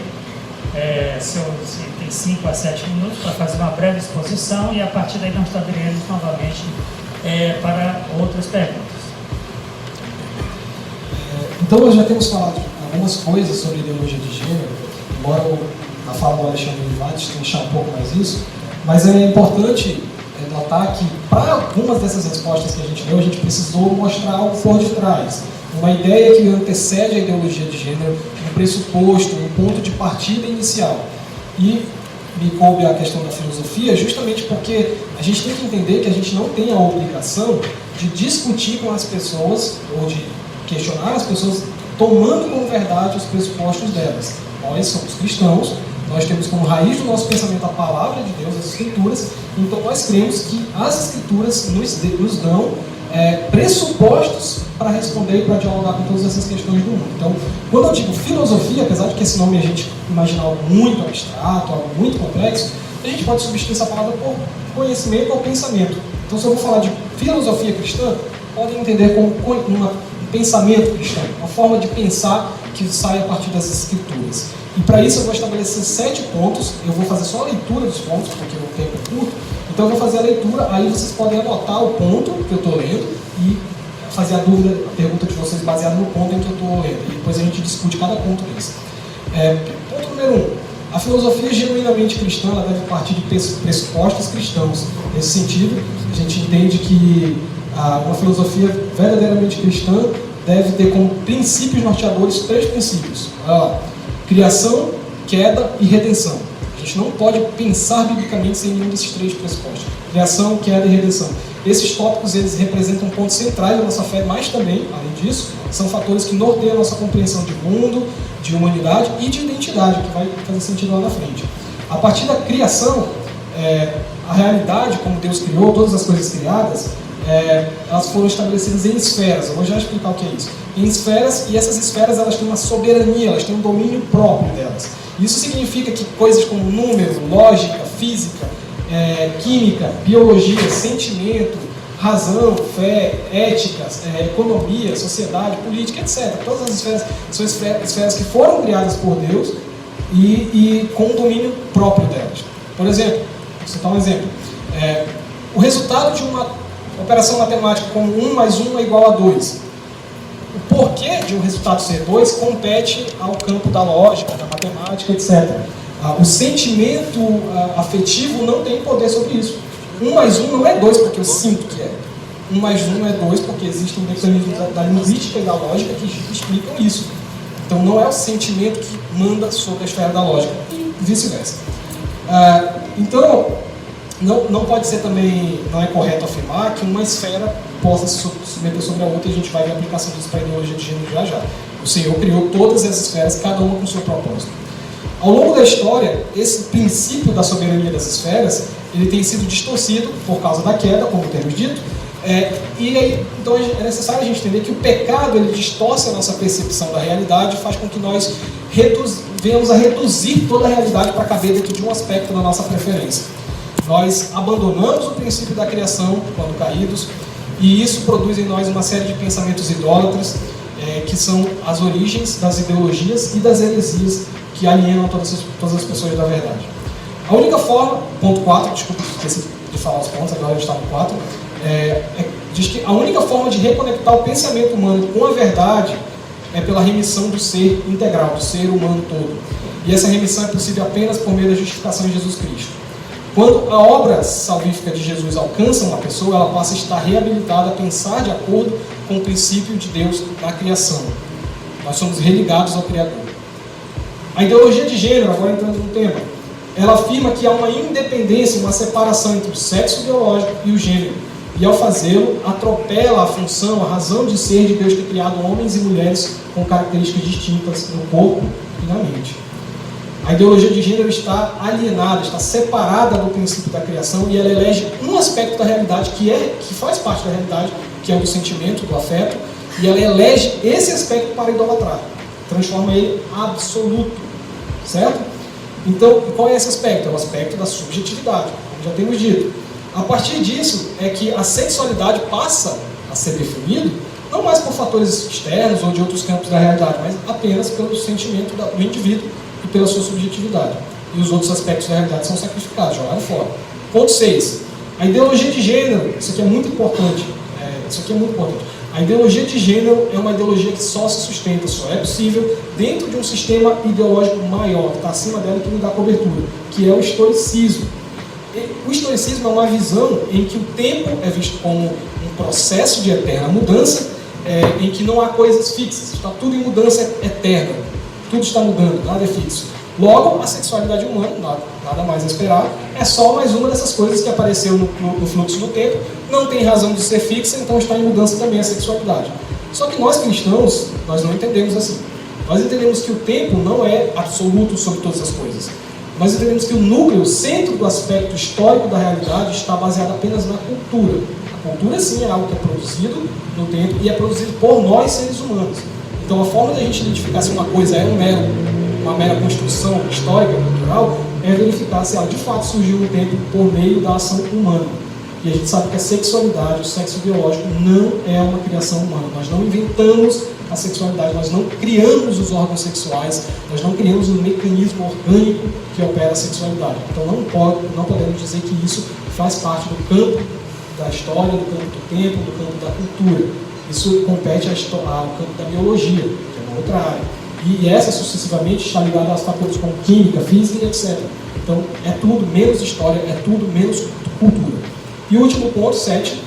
tem 5 a 7 minutos para fazer uma breve exposição e a partir daí nós abriremos novamente para outras perguntas. Então nós já temos falado algumas coisas sobre ideologia de gênero, embora na fala do Alexandre vai destrinchar um pouco mais isso, mas é importante notar que para algumas dessas respostas que a gente deu, a gente precisou mostrar algo por detrás. Uma ideia que antecede a ideologia de gênero, um pressuposto, um ponto de partida inicial. E me coube a questão da filosofia justamente porque a gente tem que entender que a gente não tem a obrigação de discutir com as pessoas, ou de questionar as pessoas, tomando como verdade os pressupostos delas. Nós somos cristãos, nós temos como raiz do nosso pensamento a palavra de Deus, as Escrituras, então nós cremos que as Escrituras nos dão pressupostos para responder e para dialogar com todas essas questões do mundo. Então, quando eu digo filosofia, apesar de que esse nome a gente imagina algo muito abstrato, algo muito complexo, a gente pode substituir essa palavra por conhecimento ou pensamento. Então, se eu vou falar de filosofia cristã, podem entender como um pensamento cristão, uma forma de pensar que sai a partir das Escrituras. E para isso eu vou estabelecer 7 pontos, eu vou fazer só a leitura dos pontos, porque o tempo é curto, então eu vou fazer a leitura, aí vocês podem anotar o ponto que eu estou lendo e fazer a pergunta de vocês baseada no ponto em que eu estou lendo, e depois a gente discute cada ponto desse. Ponto número 1. A filosofia genuinamente cristã ela deve partir de pressupostos cristãos. Nesse sentido, a gente entende que uma filosofia verdadeiramente cristã deve ter como princípios norteadores 3 princípios. Criação, queda e redenção. A gente não pode pensar biblicamente sem nenhum desses 3 pressupostos. Criação, queda e redenção. Esses tópicos eles representam pontos centrais da nossa fé, mas também, além disso, são fatores que norteiam a nossa compreensão de mundo, de humanidade e de identidade, que vai fazer sentido lá na frente. A partir da criação, a realidade, como Deus criou, todas as coisas criadas, elas foram estabelecidas em esferas. Eu vou já explicar o que é isso. Em esferas, e essas esferas elas têm uma soberania, elas têm um domínio próprio delas. Isso significa que coisas como número, lógica, física, química, biologia, sentimento, razão, fé, éticas, economia, sociedade, política, etc. Todas as esferas são esferas que foram criadas por Deus e com um domínio próprio delas. Por exemplo, vou citar um exemplo. O resultado de uma operação matemática como 1 mais 1 é igual a 2. O porquê de um resultado ser 2 compete ao campo da lógica, da matemática, etc. O sentimento afetivo não tem poder sobre isso. 1 mais 1 não é 2 porque eu sinto que é. 1 mais 1 é 2 porque existem mecanismos da linguística e da lógica que explicam isso. Então não é o sentimento que manda sobre a esfera da lógica e vice-versa. Então, não pode ser também, não é correto afirmar que uma esfera possa se submeter sobre a outra, e a gente vai ver a aplicação disso para a ideologia de gênero já. O Senhor criou todas essas esferas, cada uma com o seu propósito. Ao longo da história, esse princípio da soberania das esferas, ele tem sido distorcido por causa da queda, como temos dito, então é necessário a gente entender que o pecado ele distorce a nossa percepção da realidade e faz com que nós venhamos a reduzir toda a realidade para caber dentro de um aspecto da nossa preferência. Nós abandonamos o princípio da criação quando caídos, e isso produz em nós uma série de pensamentos idólatras, que são as origens das ideologias e das heresias que alienam todas as pessoas da verdade. A única forma, ponto 4, desculpa, esqueci de falar os pontos, agora a gente está no 4, diz que a única forma de reconectar o pensamento humano com a verdade é pela remissão do ser integral, do ser humano todo. E essa remissão é possível apenas por meio da justificação em Jesus Cristo. Quando a obra salvífica de Jesus alcança uma pessoa, ela passa a estar reabilitada a pensar de acordo com o princípio de Deus na criação. Nós somos religados ao Criador. A ideologia de gênero, agora entrando no tema, ela afirma que há uma independência, uma separação entre o sexo biológico e o gênero. E ao fazê-lo, atropela a função, a razão de ser de Deus ter criado homens e mulheres com características distintas no corpo e na mente. A ideologia de gênero está alienada, está separada do princípio da criação, e ela elege um aspecto da realidade que faz parte da realidade, que é o do sentimento, do afeto, e ela elege esse aspecto para idolatrar, transforma ele absoluto, certo? Então, qual é esse aspecto? É o aspecto da subjetividade, como já temos dito. A partir disso é que a sexualidade passa a ser definida não mais por fatores externos ou de outros campos da realidade, mas apenas pelo sentimento do indivíduo e pela sua subjetividade. E os outros aspectos da realidade são sacrificados, jogados fora. Ponto 6. A ideologia de gênero, isso aqui é muito importante. A ideologia de gênero é uma ideologia que só se sustenta, só é possível dentro de um sistema ideológico maior, que está acima dela e que não dá cobertura, que é o estoicismo. O estoicismo é uma visão em que o tempo é visto como um processo de eterna mudança, em que não há coisas fixas, está tudo em mudança eterna. Tudo está mudando, nada é fixo. Logo, a sexualidade humana, nada mais a esperar, é só mais uma dessas coisas que apareceu no fluxo do tempo, não tem razão de ser fixa, então está em mudança também a sexualidade. Só que nós cristãos, nós não entendemos assim. Nós entendemos que o tempo não é absoluto sobre todas as coisas. Nós entendemos que o núcleo, o centro do aspecto histórico da realidade está baseado apenas na cultura. A cultura, sim, é algo que é produzido no tempo e é produzido por nós, seres humanos. Então, a forma de a gente identificar se uma coisa é uma mera construção histórica, cultural, é verificar se ela de fato surgiu no tempo por meio da ação humana. E a gente sabe que a sexualidade, o sexo biológico, não é uma criação humana. Nós não inventamos a sexualidade, nós não criamos os órgãos sexuais, nós não criamos um mecanismo orgânico que opera a sexualidade. Então não podemos dizer que isso faz parte do campo da história, do campo do tempo, do campo da cultura. Isso compete ao campo da biologia, que é uma outra área. E essa sucessivamente está ligada aos fatores como química, física, etc. Então é tudo menos história, é tudo menos cultura. E o último ponto, 7,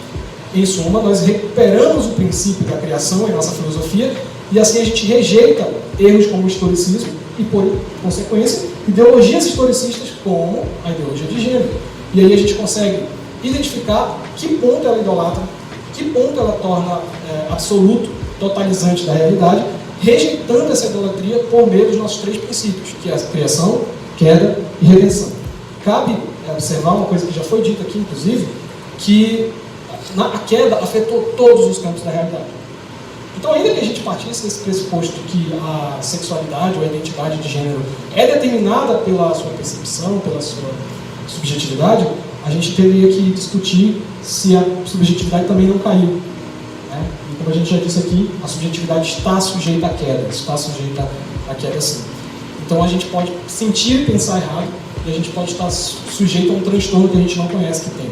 em suma, nós recuperamos o princípio da criação em nossa filosofia e assim a gente rejeita erros como o historicismo e, por consequência, ideologias historicistas como a ideologia de gênero. E aí a gente consegue identificar que ponto ela idolatra, que ponto ela torna absoluto, totalizante da realidade, rejeitando essa idolatria por meio dos nossos 3 princípios, que é a criação, queda e redenção. Cabe observar uma coisa que já foi dita aqui, inclusive, que a queda afetou todos os campos da realidade. Então, ainda que a gente partisse desse pressuposto que a sexualidade ou a identidade de gênero é determinada pela sua percepção, pela sua subjetividade, a gente teria que discutir se a subjetividade também não caiu. Né? E como a gente já disse aqui, a subjetividade está sujeita à queda, está sujeita à queda sim. Então, a gente pode sentir e pensar errado, e a gente pode estar sujeito a um transtorno que a gente não conhece que tem.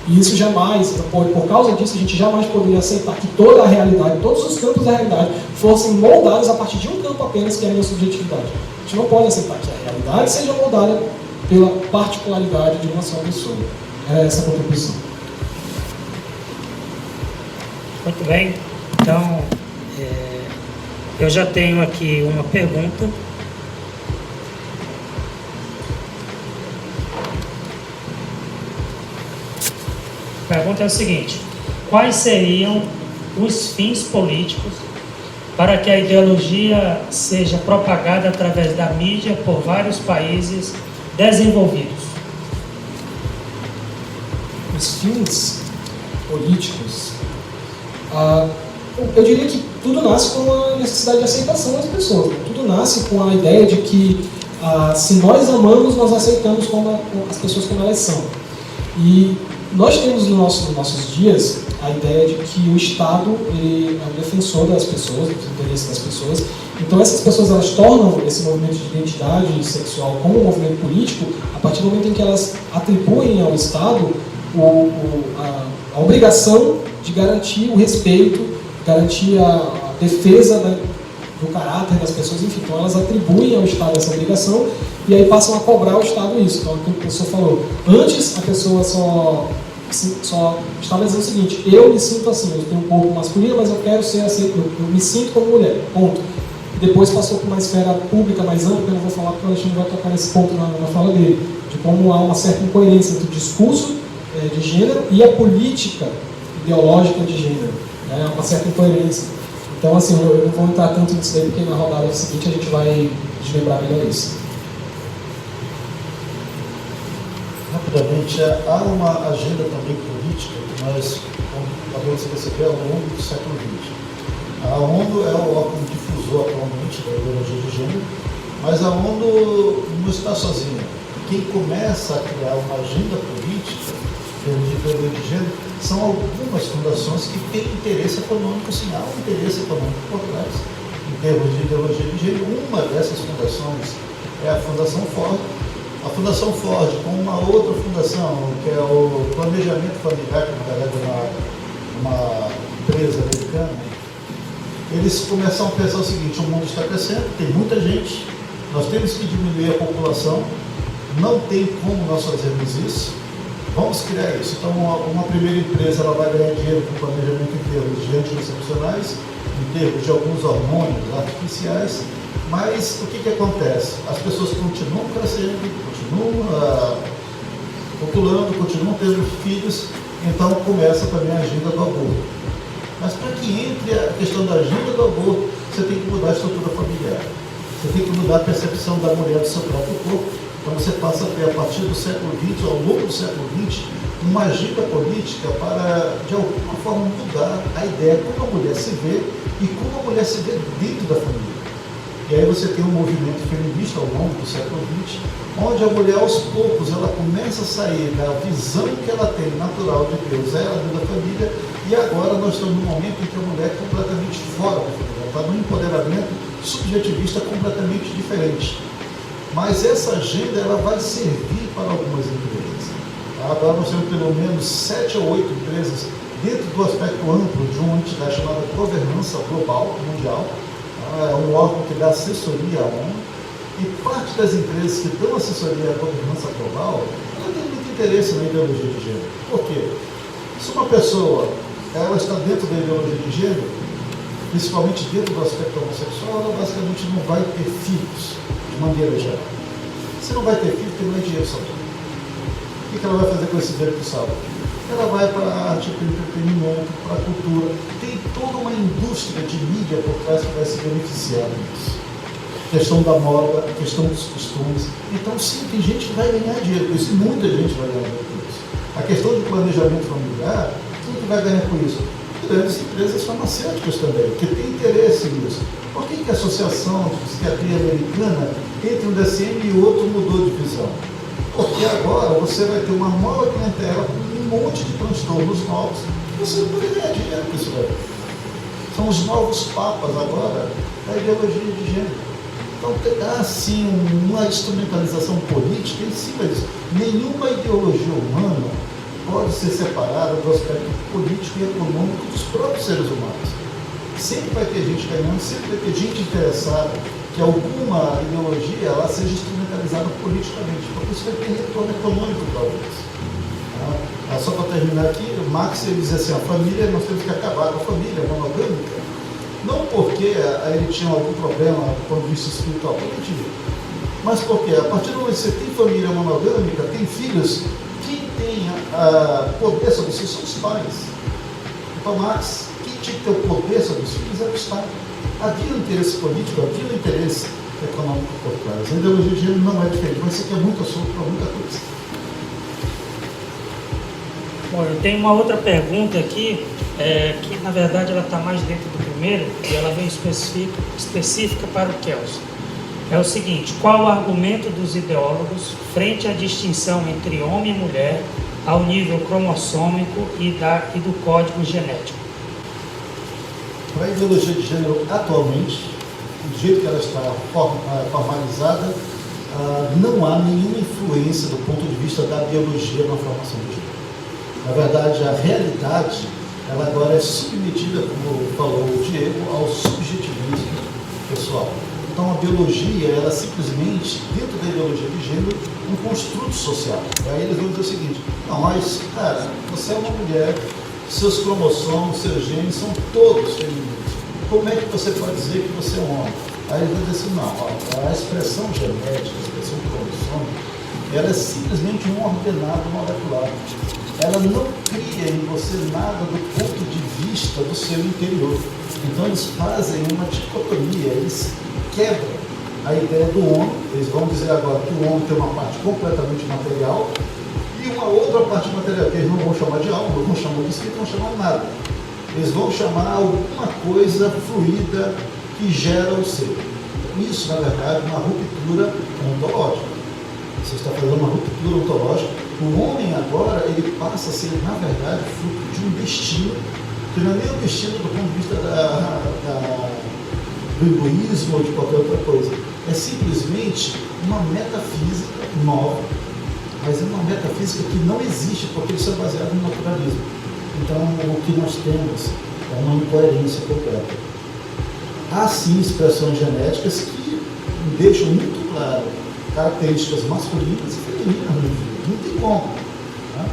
E isso jamais, por causa disso, a gente jamais poderia aceitar que toda a realidade, todos os campos da realidade, fossem moldados a partir de um campo apenas, que é a minha subjetividade. A gente não pode aceitar que a realidade seja moldada pela particularidade de uma só pessoa. É essa a contribuição. Muito bem. Então, eu já tenho aqui uma pergunta. A pergunta é o seguinte: quais seriam os fins políticos para que a ideologia seja propagada através da mídia por vários países desenvolvidos? Os fins políticos, eu diria que tudo nasce com a necessidade de aceitação das pessoas. Tudo nasce com a ideia de que se nós amamos, nós aceitamos as pessoas como elas são. E nós temos nos nossos dias a ideia de que o Estado ele é um defensor das pessoas, dos interesses das pessoas. Então essas pessoas elas tornam esse movimento de identidade sexual como um movimento político a partir do momento em que elas atribuem ao Estado a obrigação de garantir o respeito, garantir a defesa do caráter das pessoas, enfim. Então elas atribuem ao Estado essa obrigação e aí passam a cobrar ao Estado isso. Então, aquilo que a pessoa falou, antes a pessoa só estava dizendo o seguinte: eu me sinto assim, eu tenho um corpo masculino, mas eu quero ser assim, eu me sinto como mulher, ponto. E depois passou para uma esfera pública mais ampla, que eu não vou falar porque o Alexandre vai tocar nesse ponto na fala dele, de como há uma certa incoerência entre o discurso de gênero e a política ideológica de gênero. Há uma certa incoerência. Então, assim, eu não vou entrar tanto nisso aí, porque na rodada seguinte a gente vai desmembrar melhor isso. Rapidamente, há uma agenda também política que nós acabamos de receber ao longo do século XX. A ONU é o órgão difusor atualmente da ideologia de gênero, mas a ONU não está sozinha. Quem começa a criar uma agenda política de ideologia de gênero são algumas fundações que têm interesse econômico, sim, há um interesse econômico por trás, em termos de ideologia de gênero. Uma dessas fundações é a Fundação Ford. A Fundação Ford, com uma outra fundação, que é o Planejamento Familiar, que na verdade é uma empresa americana, eles começam a pensar o seguinte: o mundo está crescendo, tem muita gente, nós temos que diminuir a população, não tem como nós fazermos isso, vamos criar isso. Então, uma primeira empresa ela vai ganhar dinheiro com planejamento em termos de anticoncepcionais, em termos de alguns hormônios artificiais, Mas o que acontece? As pessoas continuam crescendo, continuam populando, continuam tendo filhos, então começa também a agenda do aborto. Mas para que entre a questão da agenda do aborto, você tem que mudar a estrutura familiar. Você tem que mudar a percepção da mulher do seu próprio corpo. Então você passa a ter, a partir do século XX, ao longo do século XX, uma agenda política para, de alguma forma, mudar a ideia de como a mulher se vê e como a mulher se vê dentro da família. E aí você tem um movimento feminista ao longo do século XX, onde a mulher, aos poucos, ela começa a sair da visão que ela tem natural de Deus, ela dentro da família, e agora nós estamos num momento em que a mulher é completamente fora da família, ela está num empoderamento subjetivista completamente diferente. Mas essa agenda ela vai servir para algumas empresas. Agora nós temos pelo menos 7 ou 8 empresas dentro do aspecto amplo de uma entidade chamada Governança Global Mundial, é um órgão que dá assessoria à ONU, e parte das empresas que dão assessoria à governança global, ela tem muito interesse na ideologia de gênero. Por quê? Se uma pessoa ela está dentro da ideologia de gênero, principalmente dentro do aspecto homossexual, ela basicamente não vai ter filhos, de maneira geral. Se não vai ter filho, porque não é dinheiro salvo. O que ela vai fazer com esse dinheiro que salva? Ela vai para a arte, para o entretenimento, para a cultura. Tem toda uma indústria de mídia por trás que vai se beneficiar disso. A questão da moda, a questão dos costumes. Então, sim, tem gente que vai ganhar dinheiro com isso, e muita gente vai ganhar dinheiro com isso. A questão de planejamento familiar, quem que vai ganhar com isso? Grandes empresas farmacêuticas também, que têm interesse nisso. Por que a Associação de Psiquiatria Americana, entre um DSM e outro, mudou de visão? Porque agora você vai ter uma nova clientela com um monte de transtornos novos e você não pode ganhar dinheiro com isso daí. São os novos papas agora da ideologia de gênero. Então há sim uma instrumentalização política em cima disso. Nenhuma ideologia humana pode ser separada do aspecto político e econômico dos próprios seres humanos. Sempre vai ter gente ganhando, sempre vai ter gente interessada que alguma ideologia ela seja instrumentalizada politicamente, porque isso vai ter retorno econômico para eles. Só para terminar aqui, Marx ele diz assim, a família, nós temos que acabar com a família monogâmica, não porque ele tinha algum problema do ponto de vista espiritual, positivo, mas porque a partir do momento que você tem família monogâmica, tem filhos, quem tem poder sobre isso são os pais. Então Marx, quem tinha que ter o poder sobre os filhos era o Estado. Havia um interesse político, havia um interesse econômico por trás. A ideologia de gênero não é diferente, mas isso aqui é muito assunto para muita coisa. Bom, eu tenho uma outra pergunta aqui, que na verdade ela está mais dentro do primeiro, e ela vem específica para o Kelso. É o seguinte, qual o argumento dos ideólogos frente à distinção entre homem e mulher ao nível cromossômico e do código genético? Para a ideologia de gênero atualmente, do jeito que ela está formalizada, não há nenhuma influência do ponto de vista da biologia na formação do gênero. Na verdade, a realidade, ela agora é submetida, como falou o Diego, ao subjetivismo pessoal. Então, a biologia, ela simplesmente, dentro da ideologia de gênero, um construto social. Aí eles vão dizer o seguinte, não, mas, cara, você é uma mulher, seus cromossomos, seus genes são todos femininos. Como é que você pode dizer que você é um homem? Aí ele vai dizer assim, não, a expressão genética, a expressão cromossômica, ela é simplesmente um ordenado molecular. Ela não cria em você nada do ponto de vista do seu interior. Então eles fazem uma dicotomia, eles quebram a ideia do homem, eles vão dizer agora que o homem tem uma parte completamente material e uma outra parte material, que eles não vão chamar de alma, não vão chamar de espírito, não vão chamar de nada. Eles vão chamar alguma coisa fluida que gera o ser. Isso, na verdade, é uma ruptura ontológica. Você está fazendo uma ruptura ontológica. O homem agora, ele passa a ser, na verdade, fruto de um destino, que não é nem o destino do ponto de vista do egoísmo ou de qualquer outra coisa. É simplesmente uma metafísica nova, mas é uma metafísica que não existe, porque isso é baseado no naturalismo. Então, o que nós temos é uma incoerência completa. Há sim expressões genéticas que deixam muito claro características masculinas e femininas no indivíduo. Não tem como. Né?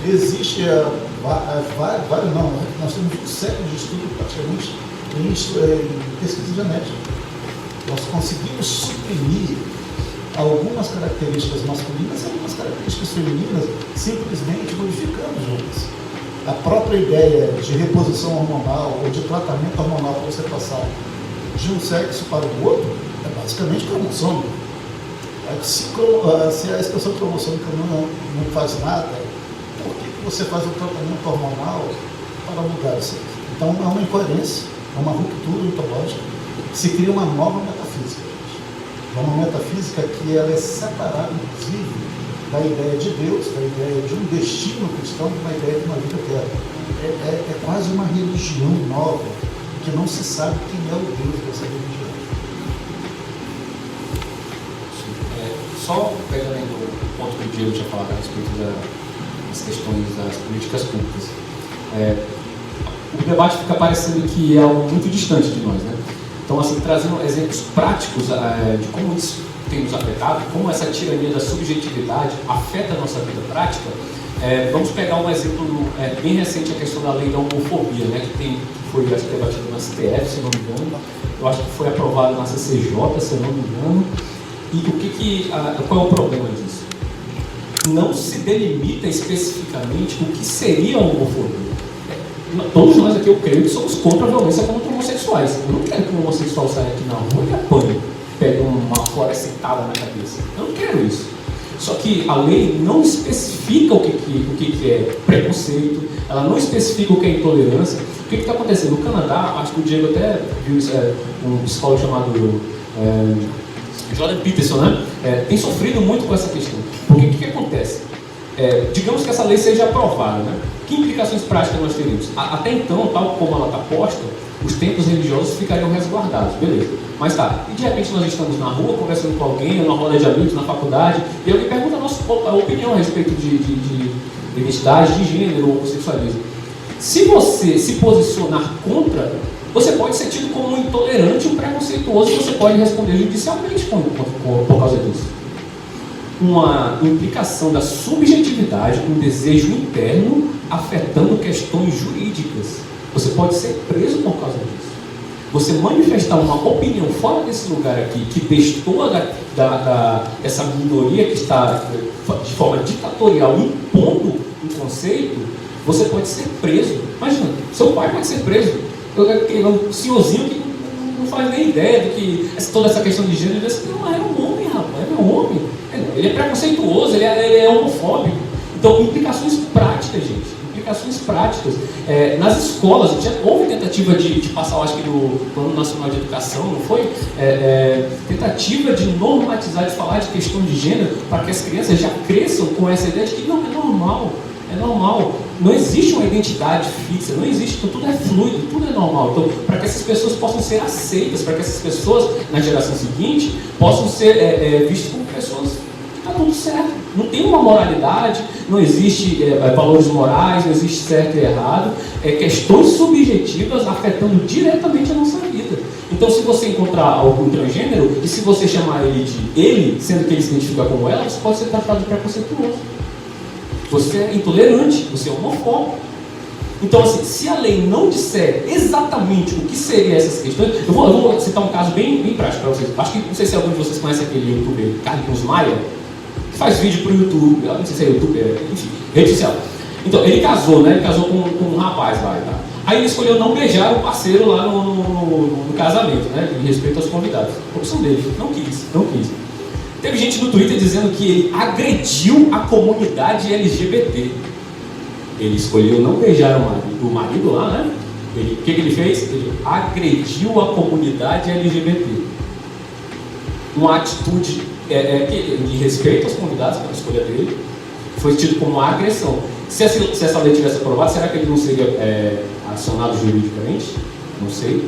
Existe vários, não, nós temos um século de estudo praticamente em pesquisa genética. Nós conseguimos suprimir algumas características masculinas e algumas características femininas, simplesmente modificando juntas. A própria ideia de reposição hormonal ou de tratamento hormonal para você passar de um sexo para o outro é basicamente cromossômico. Se a expressão cromossômica não faz nada, por que você faz um tratamento hormonal para mudar o sexo? Então é uma incoerência, é uma ruptura ontológica. Se cria uma nova metafísica, gente. É uma metafísica que ela é separada, inclusive, da ideia de Deus, da ideia de um destino cristão, da ideia de uma vida eterna. É quase uma religião nova, que não se sabe quem é o Deus dessa religião. Só pegando aí o ponto que o Diego tinha falado a respeito das questões das políticas públicas. O debate fica parecendo que é algo muito distante de nós, né? Então, assim, trazendo exemplos práticos de como isso tem nos afetado, como essa tirania da subjetividade afeta a nossa vida prática, vamos pegar um exemplo bem recente, a questão da lei da homofobia, né? Que foi, acho que, debatido na STF, se não me engano, eu acho que foi aprovado na CCJ, se não me engano. E qual é o problema disso? Não se delimita especificamente o que seria a homofobia. Todos nós aqui, eu creio, que somos contra a violência contra homossexuais. Eu não quero que um homossexual saia aqui na rua e apanhe, pegue uma florescitada na cabeça. Eu não quero isso. Só que a lei não especifica o que é preconceito, ela não especifica o que é intolerância. O que está acontecendo? No Canadá, acho que o Diego até viu isso, um psicólogo chamado Jordan Peterson, né? Tem sofrido muito com essa questão. Porque o que acontece? Digamos que essa lei seja aprovada, né? Que implicações práticas nós teríamos? Até então, tal como ela está posta, os templos religiosos ficariam resguardados, beleza. Mas tá, e de repente nós estamos na rua, conversando com alguém, numa roda de amigos, na faculdade, e alguém pergunta a nossa opinião a respeito de identidade, de gênero ou homossexualismo. Se você se posicionar contra, você pode ser tido como um intolerante, um preconceituoso, e você pode responder judicialmente por causa disso. Uma implicação da subjetividade, um desejo interno afetando questões jurídicas. Você pode ser preso por causa disso. Você manifestar uma opinião fora desse lugar aqui, que destoa dessa minoria que está de forma ditatorial impondo um conceito, você pode ser preso. Imagina, seu pai pode ser preso. Um senhorzinho que não faz nem ideia do que toda essa questão de gênero, ele diz, não, é um homem, rapaz, é um homem. Ele é preconceituoso, ele é homofóbico. Então, implicações práticas, gente. Implicações práticas. Nas escolas, houve tentativa de passar, eu acho que no Plano Nacional de Educação, não foi? Tentativa de normatizar, de falar de questão de gênero, para que as crianças já cresçam com essa ideia de que não, é normal. É normal. Não existe uma identidade fixa, não existe, então tudo é fluido, tudo é normal. Então, para que essas pessoas possam ser aceitas, para que essas pessoas, na geração seguinte, possam ser vistas como pessoas que está tudo certo. Não tem uma moralidade, não existe valores morais, não existe certo e errado, questões subjetivas afetando diretamente a nossa vida. Então, se você encontrar algum transgênero, e se você chamar ele de ele, sendo que ele se identifica como ela, você pode ser tratado de preconceituoso. Você é intolerante, você é homofóbico. Então, assim, se a lei não disser exatamente o que seriam essas questões, eu vou citar um caso bem prático para vocês. Acho que, não sei se algum de vocês conhece aquele youtuber, Carlinhos Maia, que faz vídeo para o YouTube, não sei se é youtuber, enfim, rede social. Então, ele casou, né? Ele casou com um rapaz lá e tal. Aí ele escolheu não beijar o parceiro lá no casamento, né? Em respeito aos convidados. A opção dele, não quis. Teve gente no Twitter dizendo que ele agrediu a comunidade LGBT. Ele escolheu não beijar o marido lá, né? O que ele fez? Ele agrediu a comunidade LGBT. Uma atitude de respeito aos convidados, pela escolha dele, foi tido como uma agressão. Se essa lei tivesse aprovada, será que ele não seria acionado juridicamente? Não sei.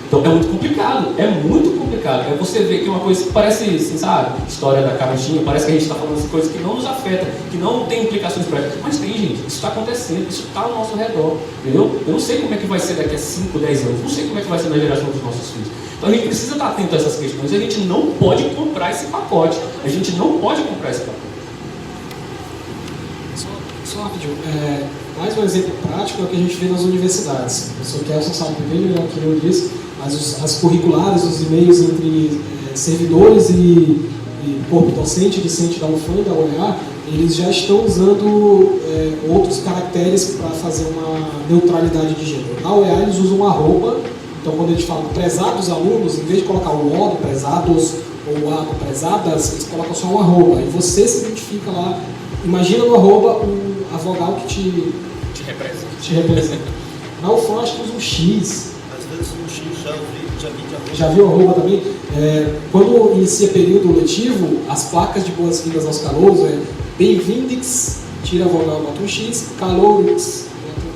Então é muito complicado. Você vê que é uma coisa que parece, assim, sabe, história da carochinha, parece que a gente está falando de coisas que não nos afetam, que não tem implicações práticas. Mas tem, gente, isso está acontecendo, isso está ao nosso redor, entendeu? Eu não sei como é que vai ser daqui a 5, 10 anos, não sei como é que vai ser na geração dos nossos filhos. Então a gente precisa estar atento a essas questões, a gente não pode comprar esse pacote, Só rapidinho, mais um exemplo prático é o que a gente vê nas universidades. O professor Kelson sabe bem melhor que eu disse. as curriculares, os e-mails entre servidores e corpo docente e discente da UFAM e da UEA, eles já estão usando outros caracteres para fazer uma neutralidade de gênero. Na UEA eles usam arroba, então quando eles falam prezados alunos, em vez de colocar o O do prezados ou o A do prezadas, eles colocam só um arroba, e você se identifica lá, imagina no arroba a vogal que te representa. Na UFAM acho que usa um X. Às vezes um X já vi de arroba. Já viu arroba também? Quando inicia período letivo, as placas de boas-vindas aos calouros bem-vindix, tira a vogal, bota um X, calorix, bota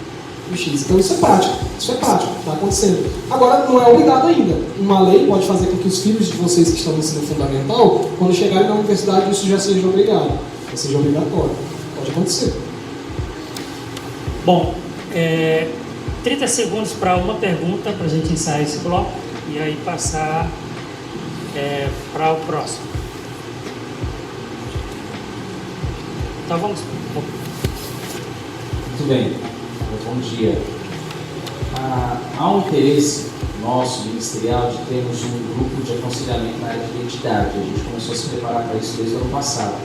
um X. Então isso é prático, está acontecendo. Agora, não é obrigado ainda. Uma lei pode fazer com que os filhos de vocês que estão no ensino fundamental, quando chegarem na universidade, isso já seja obrigado, já seja obrigatório. Pode acontecer. Bom, 30 segundos para uma pergunta, para a gente encerrar esse bloco, e aí passar para o próximo. Então vamos. Muito bem, bom dia. Há um interesse nosso, ministerial, de termos um grupo de aconselhamento na área de identidade. A gente começou a se preparar para isso desde o ano passado.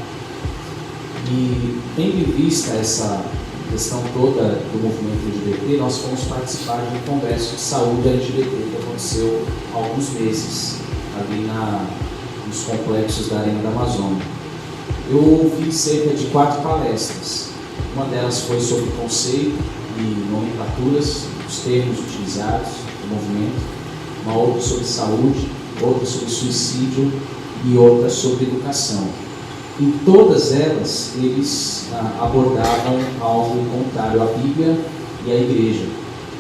E, tendo em vista essa questão toda do movimento LGBT, nós fomos participar de um congresso de saúde LGBT que aconteceu há alguns meses, ali nos complexos da Arena da Amazônia. Eu ouvi cerca de 4 palestras. Uma delas foi sobre conceito e nomenclaturas, os termos utilizados no movimento, uma outra sobre saúde, outra sobre suicídio e outra sobre educação. Em todas elas, eles abordavam algo contrário à Bíblia e à Igreja,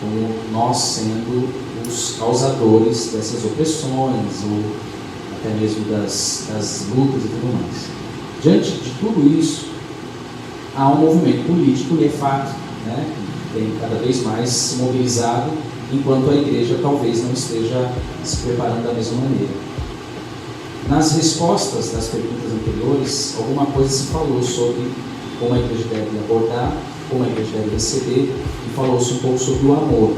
como nós sendo os causadores dessas opressões, ou até mesmo das lutas e tudo mais. Diante de tudo isso, há um movimento político, e é fato, né, que tem cada vez mais se mobilizado, enquanto a Igreja talvez não esteja se preparando da mesma maneira. Nas respostas das perguntas anteriores, alguma coisa se falou sobre como a Igreja deve abordar, como a Igreja deve receber, e falou-se um pouco sobre o amor.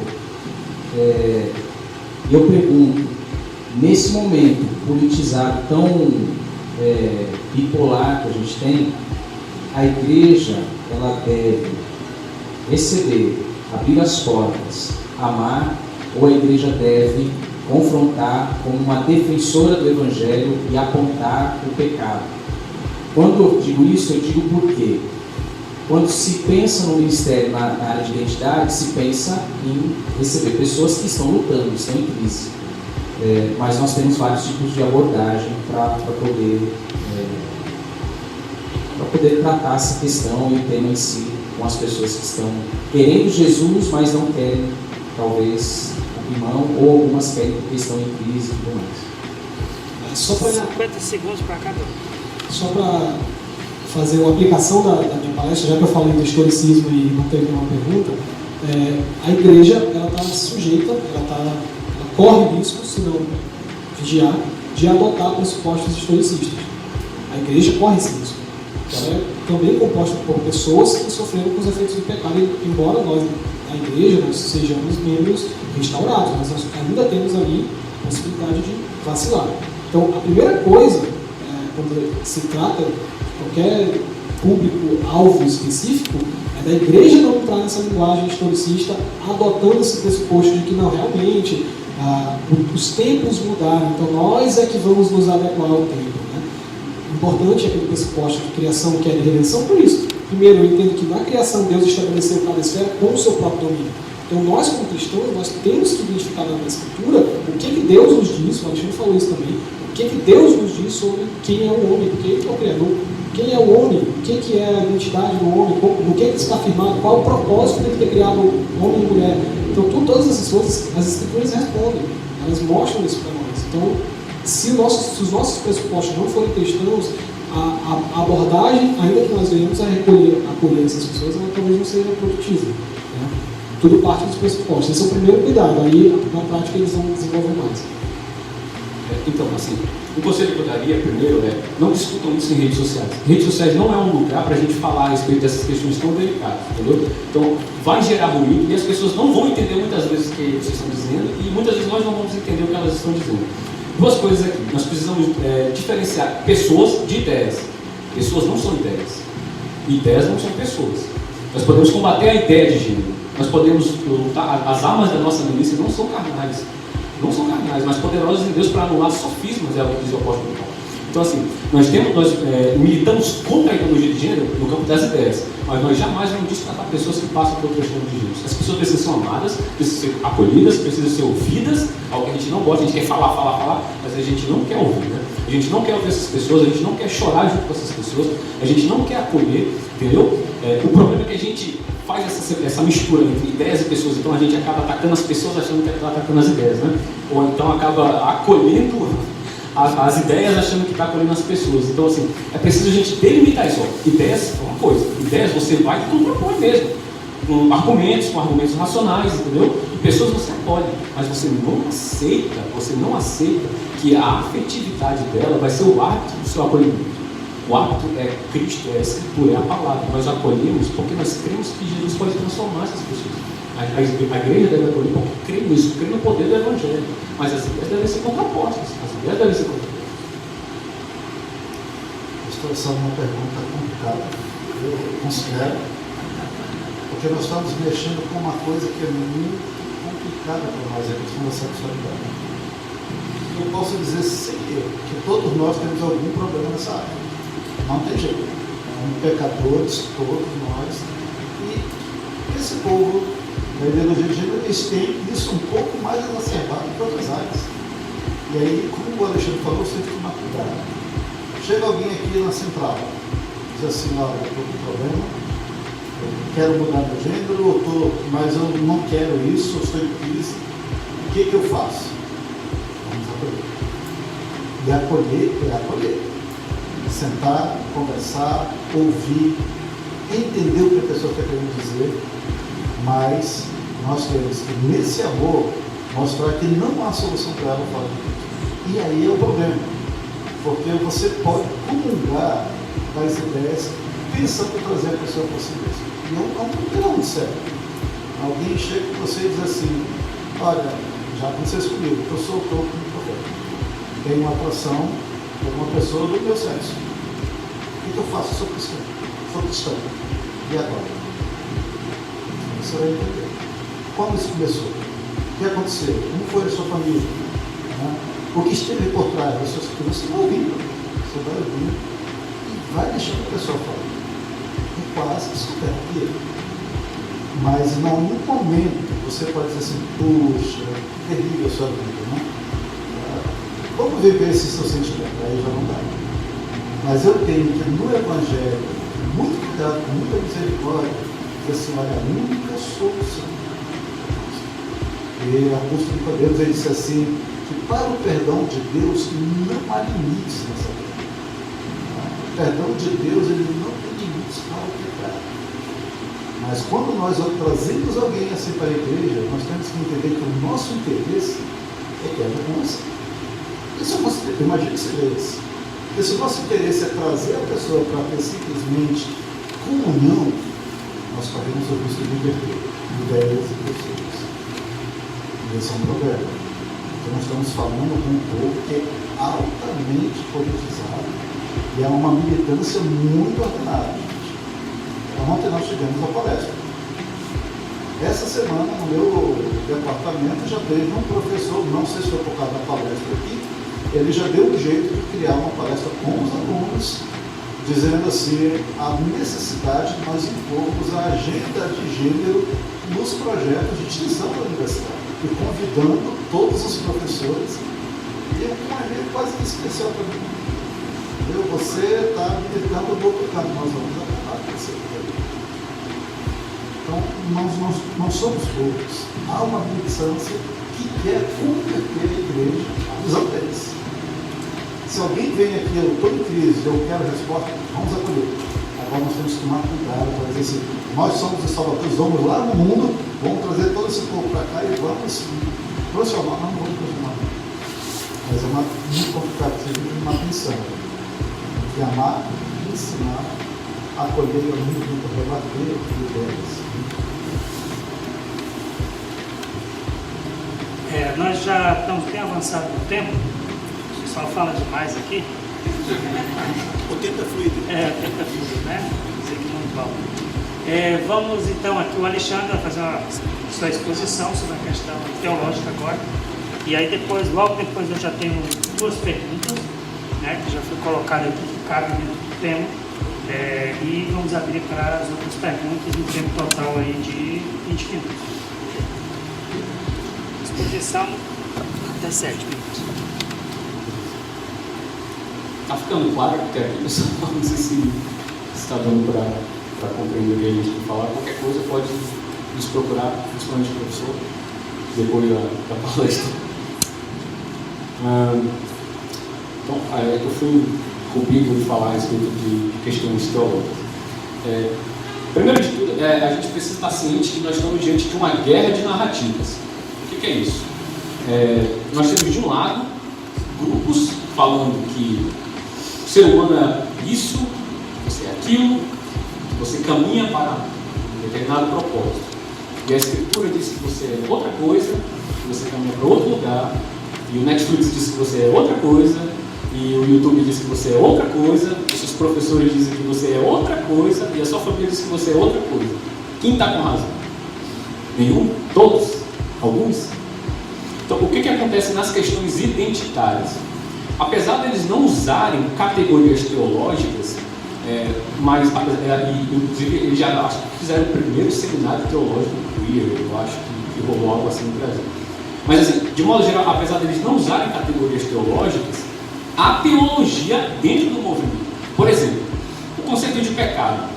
E eu pergunto, nesse momento politizado tão bipolar que a gente tem, a Igreja ela deve receber, abrir as portas, amar, ou a Igreja deve confrontar como uma defensora do Evangelho e apontar o pecado? Quando eu digo isso, eu digo por quê? Quando se pensa no ministério na área de identidade, se pensa em receber pessoas que estão lutando, estão em crise. Mas nós temos vários tipos de abordagem para poder tratar essa questão e o tema em si com as pessoas que estão querendo Jesus, mas não querem, talvez, irmão, ou algumas querem porque estão em crise e tudo mais. Só para 50 segundos para cada um. Só para fazer uma aplicação da minha palestra, já que eu falei do historicismo e não teve nenhuma pergunta, a Igreja está sujeita, ela corre risco, se não vigiar, de adotar pressupostos historicistas. A Igreja corre esse risco. Ela é também composta por pessoas que sofreram com os efeitos do pecado, embora nós, na Igreja, nós sejamos membros restaurados, mas nós ainda temos ali a possibilidade de vacilar. Então, a primeira coisa, quando se trata de qualquer público-alvo específico, é da Igreja não entrar nessa linguagem historicista, adotando esse pressuposto de que não, realmente, os tempos mudaram, então nós é que vamos nos adequar ao tempo. Importante é aquele pressuposto de criação que é de redenção por isso. Primeiro, eu entendo que na criação Deus estabeleceu cada esfera com o seu próprio domínio. Então nós, como cristãos, nós temos que identificar na Escritura o que Deus nos diz, o Alexandre falou isso também, o que Deus nos diz sobre quem é o homem, porque Ele é o Criador, quem é o homem, o que é a identidade do homem, no que está afirmado, qual o propósito de ter criado homem e mulher. Então todas essas coisas, as Escrituras respondem, elas mostram isso para nós. Então, se os nossos pressupostos não forem cristãos, a abordagem, ainda que nós venhamos a acolher essas pessoas, ela talvez não seja produtiva. Né? Tudo parte dos pressupostos. Esse é o primeiro cuidado. Aí, na prática, eles vão desenvolver mais. Então, assim, Um conselho que eu daria, primeiro, não discutam isso em redes sociais. Redes sociais não é um lugar para a gente falar a respeito dessas questões tão delicadas, entendeu? Então, vai gerar ruído e as pessoas não vão entender muitas vezes o que vocês estão dizendo e muitas vezes nós não vamos entender o que elas estão dizendo. Duas coisas aqui. Nós precisamos diferenciar pessoas de ideias. Pessoas não são ideias. Ideias não são pessoas. Nós podemos combater a ideia de gênero. Nós podemos lutar. As armas da nossa milícia não são carnais. Não são carnais, mas poderosas em Deus para anular sofismas, é o que diz o apóstolo Paulo. Então, assim, nós militamos contra a ideologia de gênero no campo das ideias, mas nós jamais vamos destratar pessoas que passam por outras formas de gênero. As pessoas precisam ser amadas, precisam ser acolhidas, precisam ser ouvidas, algo que a gente não gosta, a gente quer falar, mas a gente não quer ouvir, né? A gente não quer ouvir essas pessoas, a gente não quer chorar junto com essas pessoas, a gente não quer acolher, entendeu? O problema é que a gente faz essa mistura entre ideias e pessoas, então a gente acaba atacando as pessoas achando que está atacando as ideias, né? Ou então acaba acolhendo as ideias achando que está acolhendo as pessoas. Então, assim, é preciso a gente delimitar isso. Ideias é uma coisa, ideias você vai e contrapõe mesmo, com argumentos racionais, entendeu? E pessoas você acolhe, mas você não aceita que a afetividade dela vai ser o árbitro do seu acolhimento. O árbitro é Cristo, é a Escritura, é a palavra. Nós acolhemos porque nós cremos que Jesus pode transformar essas pessoas. A igreja deve acolher porque crê nisso, crê no poder do Evangelho. Mas as ideias devem ser contrapostas. Essa é uma pergunta complicada, eu considero, porque nós estamos mexendo com uma coisa que é muito complicada para nós, a questão da sexualidade. Eu posso dizer sem erro que todos nós temos algum problema nessa área. Não tem jeito. Pecadores, todos nós. E esse povo da ideologia de gênero, eles têm isso um pouco mais exacerbado que outras áreas. E aí, como o Alexandre falou, você tem que tomar cuidado. Chega alguém aqui na central, diz assim, olha, eu estou com problema, eu quero mudar meu gênero, mas eu não quero isso, eu estou em crise. O que eu faço? Vamos acolher. E acolher é acolher. Sentar, conversar, ouvir, entender o que a pessoa está querendo dizer, mas nós temos que, nesse amor, mostrar que não há solução para ela fora de Cristo. E aí é o problema, porque você pode comungar das ideias pensando em trazer a pessoa para si mesmo. E é um problema sério. Alguém chega com você e diz assim, olha, já aconteceu isso comigo, eu sou autor como profeta. Tenho uma atração por uma pessoa do meu sexo. O que eu faço? Sou cristão. E agora? Você vai entender. Como isso começou? O que aconteceu? Como foi a sua família? Né? O que esteve por trás das suas coisas? Você vai ouvindo. Você vai ouvindo e vai deixando a pessoa falar. E quase descoberta. Mas em algum momento você pode dizer assim, puxa, terrível a sua vida, né? Vamos viver esse seu sentimento, aí já não dá. Mas eu tenho que no Evangelho, muito cuidado, com muita misericórdia, dizer assim, olha, a única solução. E o apóstolo Nicodemus, ele disse assim, que para o perdão de Deus não há limites nessa vida. O perdão de Deus, ele não tem limites para o pecado. Mas quando nós trazemos alguém assim para a igreja, nós temos que entender que o nosso interesse é que ela conheça. Isso é o nosso interesse, imagina que seja esse. Porque se o nosso interesse é trazer a pessoa para ter simplesmente comunhão, nós corremos o risco de inverter ideias e pessoas. E esse é um problema. Então nós estamos falando com um povo que é altamente politizado e é uma militância muito ordenada. Ontem nós tivemos a palestra. Essa semana, no meu departamento, já teve um professor, não sei se foi por causa da palestra aqui, ele já deu um jeito de criar uma palestra com os alunos, dizendo assim, a necessidade de nós impormos a agenda de gênero nos projetos de extensão da universidade, e convidando todos os professores, e um evento quase que especial para mim. Você está militando do outro canto, nós vamos acabar com você. Então, nós não somos poucos. Há uma militância que quer converter a igreja à visão deles. Se alguém vem aqui, eu estou em crise, eu quero resposta, vamos acolher. Agora nós temos que tomar cuidado para dizer assim, nós somos os salvadores, vamos lá no mundo, vamos trazer todo esse povo para cá e vamos transformar, não vamos transformar. A mas é muito complicativo de manutenção. De amar, ensinar, acolher e ao mesmo tempo rebater ideias. Nós já estamos bem avançados no tempo, o pessoal fala demais aqui. O tempo é fluido. O tempo é fluido, né? Isso aqui muito bom. Vamos então aqui, o Alexandre vai fazer a sua exposição sobre a questão teológica agora. E aí depois, logo depois eu já tenho 2 perguntas, né, que já foi colocado aqui, que cabem dentro do tema. E vamos abrir para as outras perguntas, um tempo total aí de 20 minutos. Exposição até 7 minutos. Está ficando claro que aqui, pessoal, não sei se está dando para compreender o que a gente vai falar. Qualquer coisa pode nos procurar, principalmente o professor, depois da palestra. Então, eu fui incumbido de falar a respeito de questões teológicas. Primeiro de tudo, a gente precisa estar ciente que nós estamos diante de uma guerra de narrativas. O que é isso? Nós temos, de um lado, grupos falando que o ser humano é isso, você é aquilo, que você caminha para um determinado propósito. E a Escritura diz que você é outra coisa, que você caminha para outro lugar, e o Netflix diz que você é outra coisa, e o YouTube diz que você é outra coisa, os seus professores dizem que você é outra coisa, e a sua família diz que você é outra coisa. Quem está com razão? Nenhum? Todos? Alguns? Então, o que acontece nas questões identitárias? Apesar deles não usarem categorias teológicas, mas inclusive eles já acho que fizeram o primeiro seminário teológico queer, eu acho que rolou algo assim no Brasil. Mas assim, de modo geral, apesar deles não usarem categorias teológicas, há teologia dentro do movimento. Por exemplo, o conceito de pecado.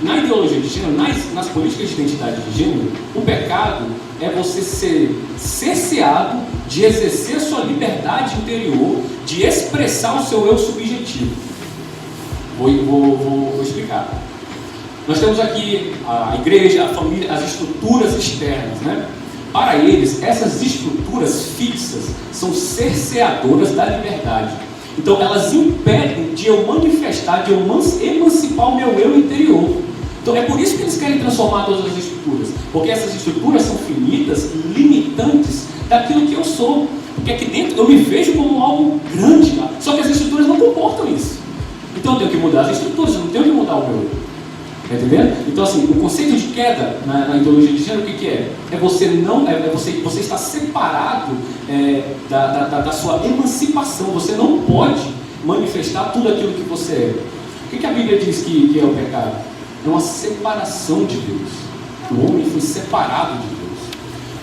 Na ideologia de gênero, nas políticas de identidade de gênero, o pecado é você ser cerceado de exercer sua liberdade interior, de expressar o seu eu subjetivo. Vou explicar. Nós temos aqui a igreja, a família, as estruturas externas, né? Para eles, essas estruturas fixas são cerceadoras da liberdade. Então, elas impedem de eu manifestar, de eu emancipar o meu eu interior. Então, é por isso que eles querem transformar todas as estruturas. Porque essas estruturas são finitas, limitantes daquilo que eu sou. Porque aqui dentro eu me vejo como algo grande. Tá? Só que as estruturas não comportam isso. Então, eu tenho que mudar as estruturas, eu não tenho que mudar o meu eu. Está entendendo? Então, assim, o conceito de queda na ideologia de gênero, o que é? Você está separado da sua emancipação. Você não pode manifestar tudo aquilo que você é. O que a Bíblia diz que é o pecado? É uma separação de Deus. O homem foi separado de Deus.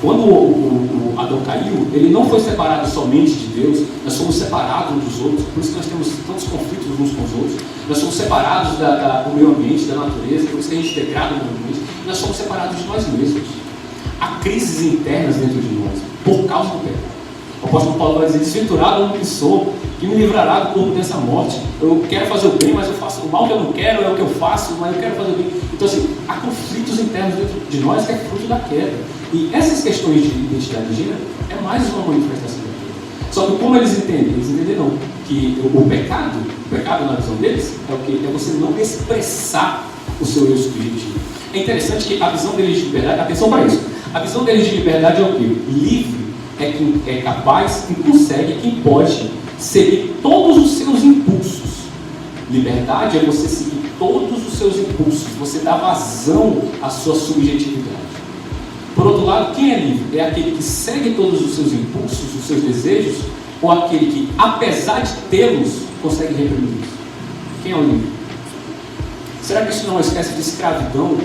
Quando o Adão caiu, ele não foi separado somente de Deus, nós somos separados uns dos outros, por isso que nós temos tantos conflitos uns com os outros. Nós somos separados do meio ambiente, da natureza, por isso que a gente degrada o meio ambiente. Nós somos separados de nós mesmos. Há crises internas dentro de nós, por causa do pecado. O apóstolo Paulo vai dizer: desventurado homem que sou, que me livrará do corpo dessa morte. Eu quero fazer o bem, mas eu faço o mal que eu não quero, é o que eu faço, mas eu quero fazer o bem. Então, assim, há conflitos internos dentro de nós que é fruto da queda. E essas questões de identidade de gênero é mais uma manifestação da queda. Só que como eles entendem? Eles entenderão que o pecado na visão deles é o que? É você não expressar o seu eu subjetivo. É interessante que a visão deles de liberdade, atenção para isso, a visão deles de liberdade é o quê? Livre é quem é capaz, quem consegue, quem pode seguir todos os seus impulsos. Liberdade é você seguir todos os seus impulsos, você dá vazão à sua subjetividade. Por outro lado, quem é livre? É aquele que segue todos os seus impulsos, os seus desejos, ou aquele que, apesar de tê-los, consegue reprimir-los? Quem é o livre? Será que isso não é uma espécie de escravidão?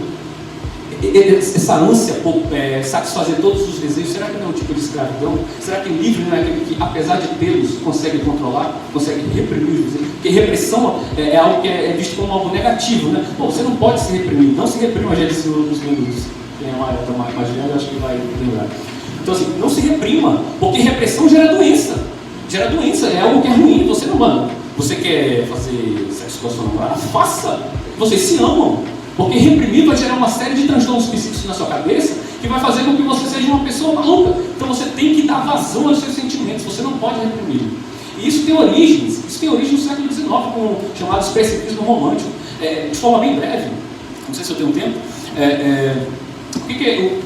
Essa ânsia por satisfazer todos os desejos, será que não é um tipo de escravidão? Será que livre não é aquele que, apesar de tê-los, consegue controlar, consegue reprimir os desejos? Porque repressão é algo que é visto como algo negativo, né? Bom, você não pode se reprimir, não se reprima, já disse nos minutos. Quem é mais velho, acho que vai lembrar. Então, assim, não se reprima, porque repressão gera doença. Gera doença, é algo que é ruim, você não manda. Você quer fazer sexo com a sua namorada? Faça! Vocês se amam. Porque reprimir vai gerar uma série de transtornos psíquicos na sua cabeça que vai fazer com que você seja uma pessoa maluca. Então você tem que dar vazão aos seus sentimentos, você não pode reprimir. E isso tem origem no século XIX, com o chamado expressivismo romântico. De forma bem breve, não sei se eu tenho tempo,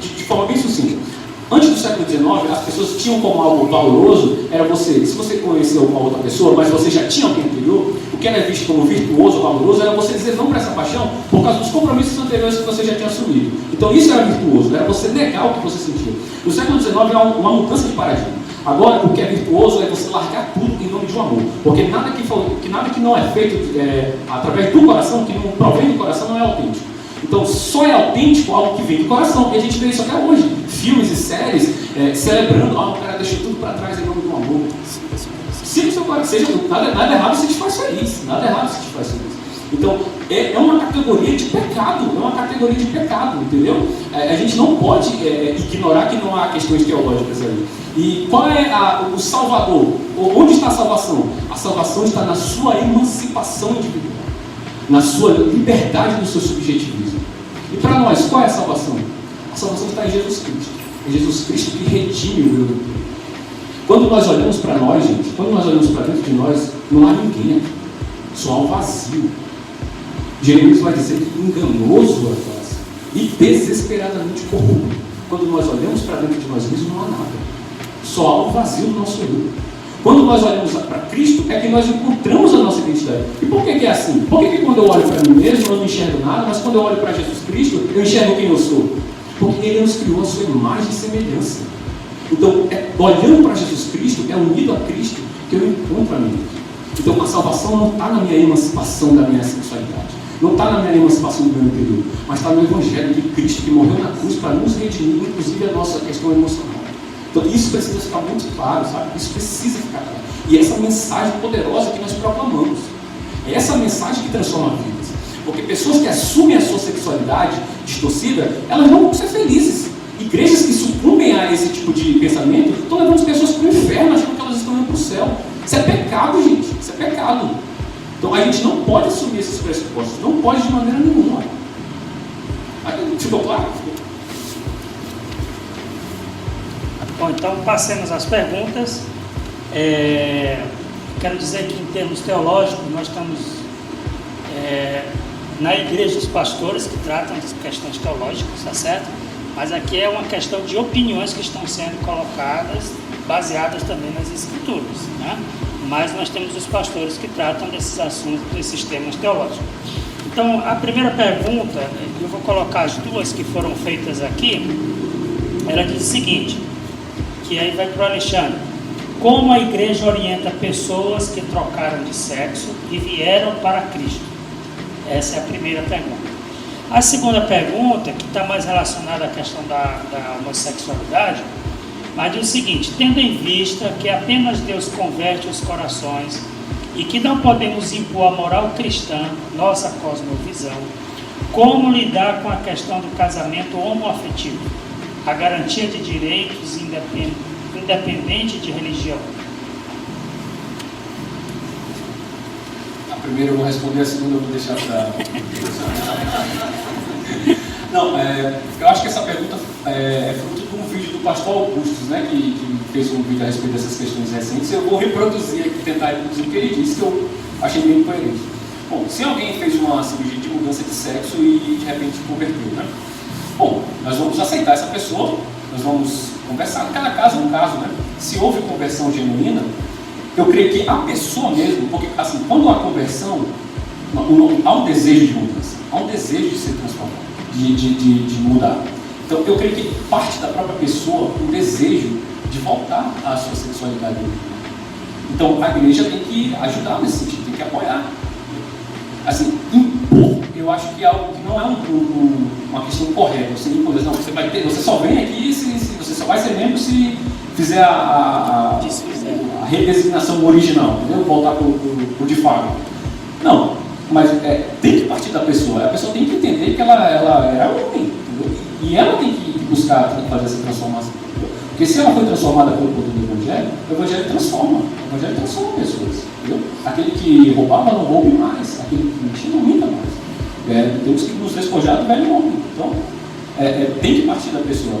de forma bem sucinta. Antes do século XIX, as pessoas tinham como algo valoroso, era você, se você conheceu uma outra pessoa, mas você já tinha alguém anterior, o que era visto como virtuoso ou valoroso era você dizer não para essa paixão por causa dos compromissos anteriores que você já tinha assumido. Então isso era virtuoso, era você negar o que você sentia. No século XIX há uma mudança de paradigma. Agora, o que é virtuoso é você largar tudo em nome de um amor. Porque nada que não é feito através do coração, que não provém do coração, não é autêntico. Então, só é autêntico algo que vem do coração. E a gente vê isso até hoje. Filmes e séries celebrando, o cara deixa tudo para trás em nome do amor. Se o seu coração seja nada errado se te faz feliz. Nada errado se te faz feliz. Então, é uma categoria de pecado. É uma categoria de pecado, entendeu? A gente não pode ignorar que não há questões teológicas ali. E qual é o Salvador? Onde está a salvação? A salvação está na sua emancipação individual, na sua liberdade do seu subjetivismo. E para nós, qual é a salvação? A salvação está em Jesus Cristo. É Jesus Cristo que redime o meu inteiro. Quando nós olhamos para nós, gente, quando nós olhamos para dentro de nós, não há ninguém aqui. Só há um vazio. Jeremias vai dizer que enganoso é o coração e desesperadamente corrupto. Quando nós olhamos para dentro de nós mesmos, não há nada. Só há um vazio no nosso eu. Quando nós olhamos para Cristo, é que nós encontramos a nossa identidade. E por que é assim? Por que quando eu olho para mim mesmo, eu não enxergo nada, mas quando eu olho para Jesus Cristo, eu enxergo quem eu sou? Porque Ele nos criou a sua imagem e semelhança. Então, olhando para Jesus Cristo, unido a Cristo, que eu encontro a mim. Então, a salvação não está na minha emancipação da minha sexualidade. Não está na minha emancipação do meu interior. Mas está no Evangelho de Cristo, que morreu na cruz para nos redimir, inclusive a nossa questão emocional. Então, isso precisa ficar muito claro, sabe? Isso precisa ficar claro. E essa mensagem poderosa que nós proclamamos. É essa mensagem que transforma vidas. Porque pessoas que assumem a sua sexualidade distorcida, elas não vão ser felizes. Igrejas que sucumbem a esse tipo de pensamento estão levando as pessoas para o inferno, achando que elas estão indo para o céu. Isso é pecado, gente. Isso é pecado. Então, a gente não pode assumir esses pressupostos. Não pode de maneira nenhuma. Ficou claro? Bom, então passemos às perguntas. Quero dizer que em termos teológicos nós estamos na igreja dos pastores que tratam das questões teológicas, tá certo? Mas aqui é uma questão de opiniões que estão sendo colocadas, baseadas também nas escrituras, né? Mas nós temos os pastores que tratam desses assuntos, desses temas teológicos. Então, a primeira pergunta, eu vou colocar as duas que foram feitas aqui. Ela diz o seguinte, que aí vai para o Alexandre: como a igreja orienta pessoas que trocaram de sexo e vieram para Cristo? Essa é a primeira pergunta. A segunda pergunta, que está mais relacionada à questão da homossexualidade, mas diz o seguinte: tendo em vista que apenas Deus converte os corações e que não podemos impor a moral cristã, nossa cosmovisão, como lidar com a questão do casamento homoafetivo, a garantia de direitos independente de religião? A primeira eu vou responder, a segunda eu vou deixar para... Não, eu acho que essa pergunta é fruto de um vídeo do pastor Augusto, né, que fez um vídeo a respeito dessas questões recentes. Eu vou reproduzir aqui, tentar reproduzir o que ele disse, que eu achei bem coerente. Bom, se alguém fez uma cirurgia de mudança de sexo e de repente converteu, né? Bom, nós vamos aceitar essa pessoa, nós vamos conversar, cada caso é um caso, né? Se houve conversão genuína, eu creio que a pessoa mesmo, porque assim, quando há conversão, há um desejo de mudança, há um desejo de ser transformado, de mudar. Então, eu creio que parte da própria pessoa, o desejo de voltar à sua sexualidade. Então, a igreja tem que ajudar nesse sentido, tem que apoiar. Assim, impor, eu acho que é algo que não é uma questão correta. Você impor, não, você só vem aqui, você só vai ser membro se fizer a redesignação original, entendeu? Voltar para o de fato. Não, mas tem que partir da pessoa. A pessoa tem que entender que ela é homem, entendeu? E ela tem que buscar fazer essa transformação. Entendeu? Porque se ela foi transformada pelo poder do Evangelho, o Evangelho transforma. O Evangelho transforma pessoas. Entendeu? Aquele que roubava não roube mais. Aquele que mentia não minta mais. Temos que nos despojar do velho homem. Então, tem que partir da pessoa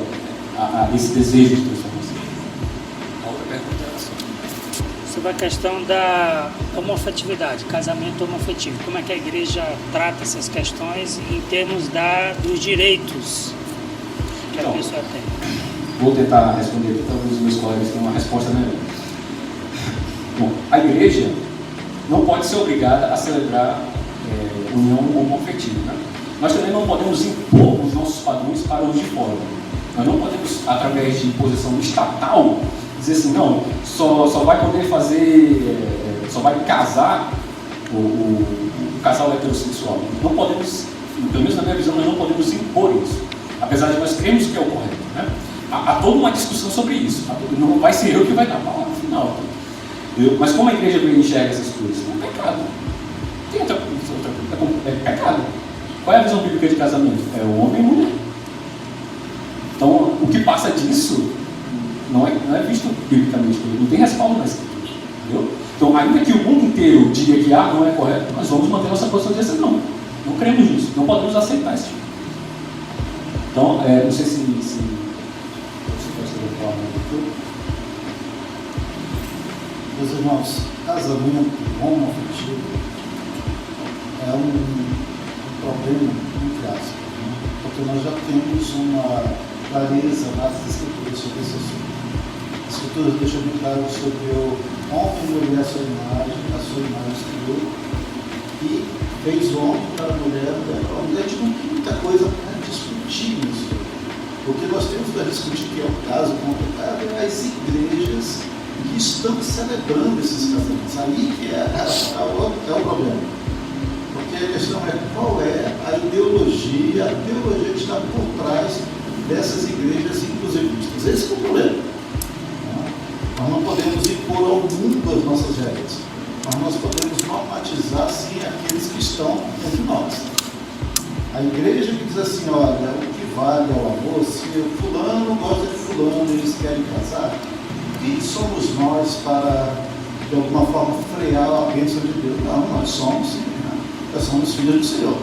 esse desejo de transformação. A outra pergunta é sobre a questão da homoafetividade, casamento homoafetivo. Como é que a igreja trata essas questões em termos dos direitos que a pessoa tem? Vou tentar responder aqui, talvez os meus colegas tenham uma resposta melhor. Bom, a igreja não pode ser obrigada a celebrar união homoafetiva, né? Nós também não podemos impor os nossos padrões para os de fora. Nós não podemos, através de imposição estatal, dizer assim, não, só vai poder fazer, só vai casar o casal heterossexual. Não podemos, pelo menos na minha visão, nós não podemos impor isso, apesar de nós cremos que é o correto, né? Há toda uma discussão sobre isso. Não vai ser eu que vai dar a palavra no final. Mas como a igreja enxerga essas coisas? É pecado. Tem outra coisa. É pecado. Qual é a visão bíblica de casamento? É o homem e mulher. Então, o que passa disso não é visto biblicamente. Não tem respaldo na escritura. Entendeu? Então, ainda que o mundo inteiro diga que não é correto, nós vamos manter nossa posição de dizer não. Não cremos nisso. Não podemos aceitar isso. Então, não sei se meus irmãos, casamento homoafetivo é um problema muito clássico, né? Porque nós já temos uma clareza nas escrituras sobre esse assunto. As escrituras deixam muito claro sobre o homem e mulher à sua imagem criou, e fez o homem para a mulher. A gente não tem muita coisa para discutir nisso. O que nós temos para discutir, que é o caso complicado, é as igrejas que estão celebrando esses casamentos. Aí que é o problema. Porque a questão é qual é a ideologia que está por trás dessas igrejas inclusivistas. Esse é o problema. Nós não podemos impor ao mundo as nossas regras, mas nós podemos normatizar, sim, aqueles que estão entre nós. A igreja que diz assim, olha, o que vale é o amor, se fulano gosta de fulano e eles querem casar, quem somos nós para, de alguma forma, frear a bênção de Deus? Não, nós somos, sim, né? Nós somos filhos do Senhor.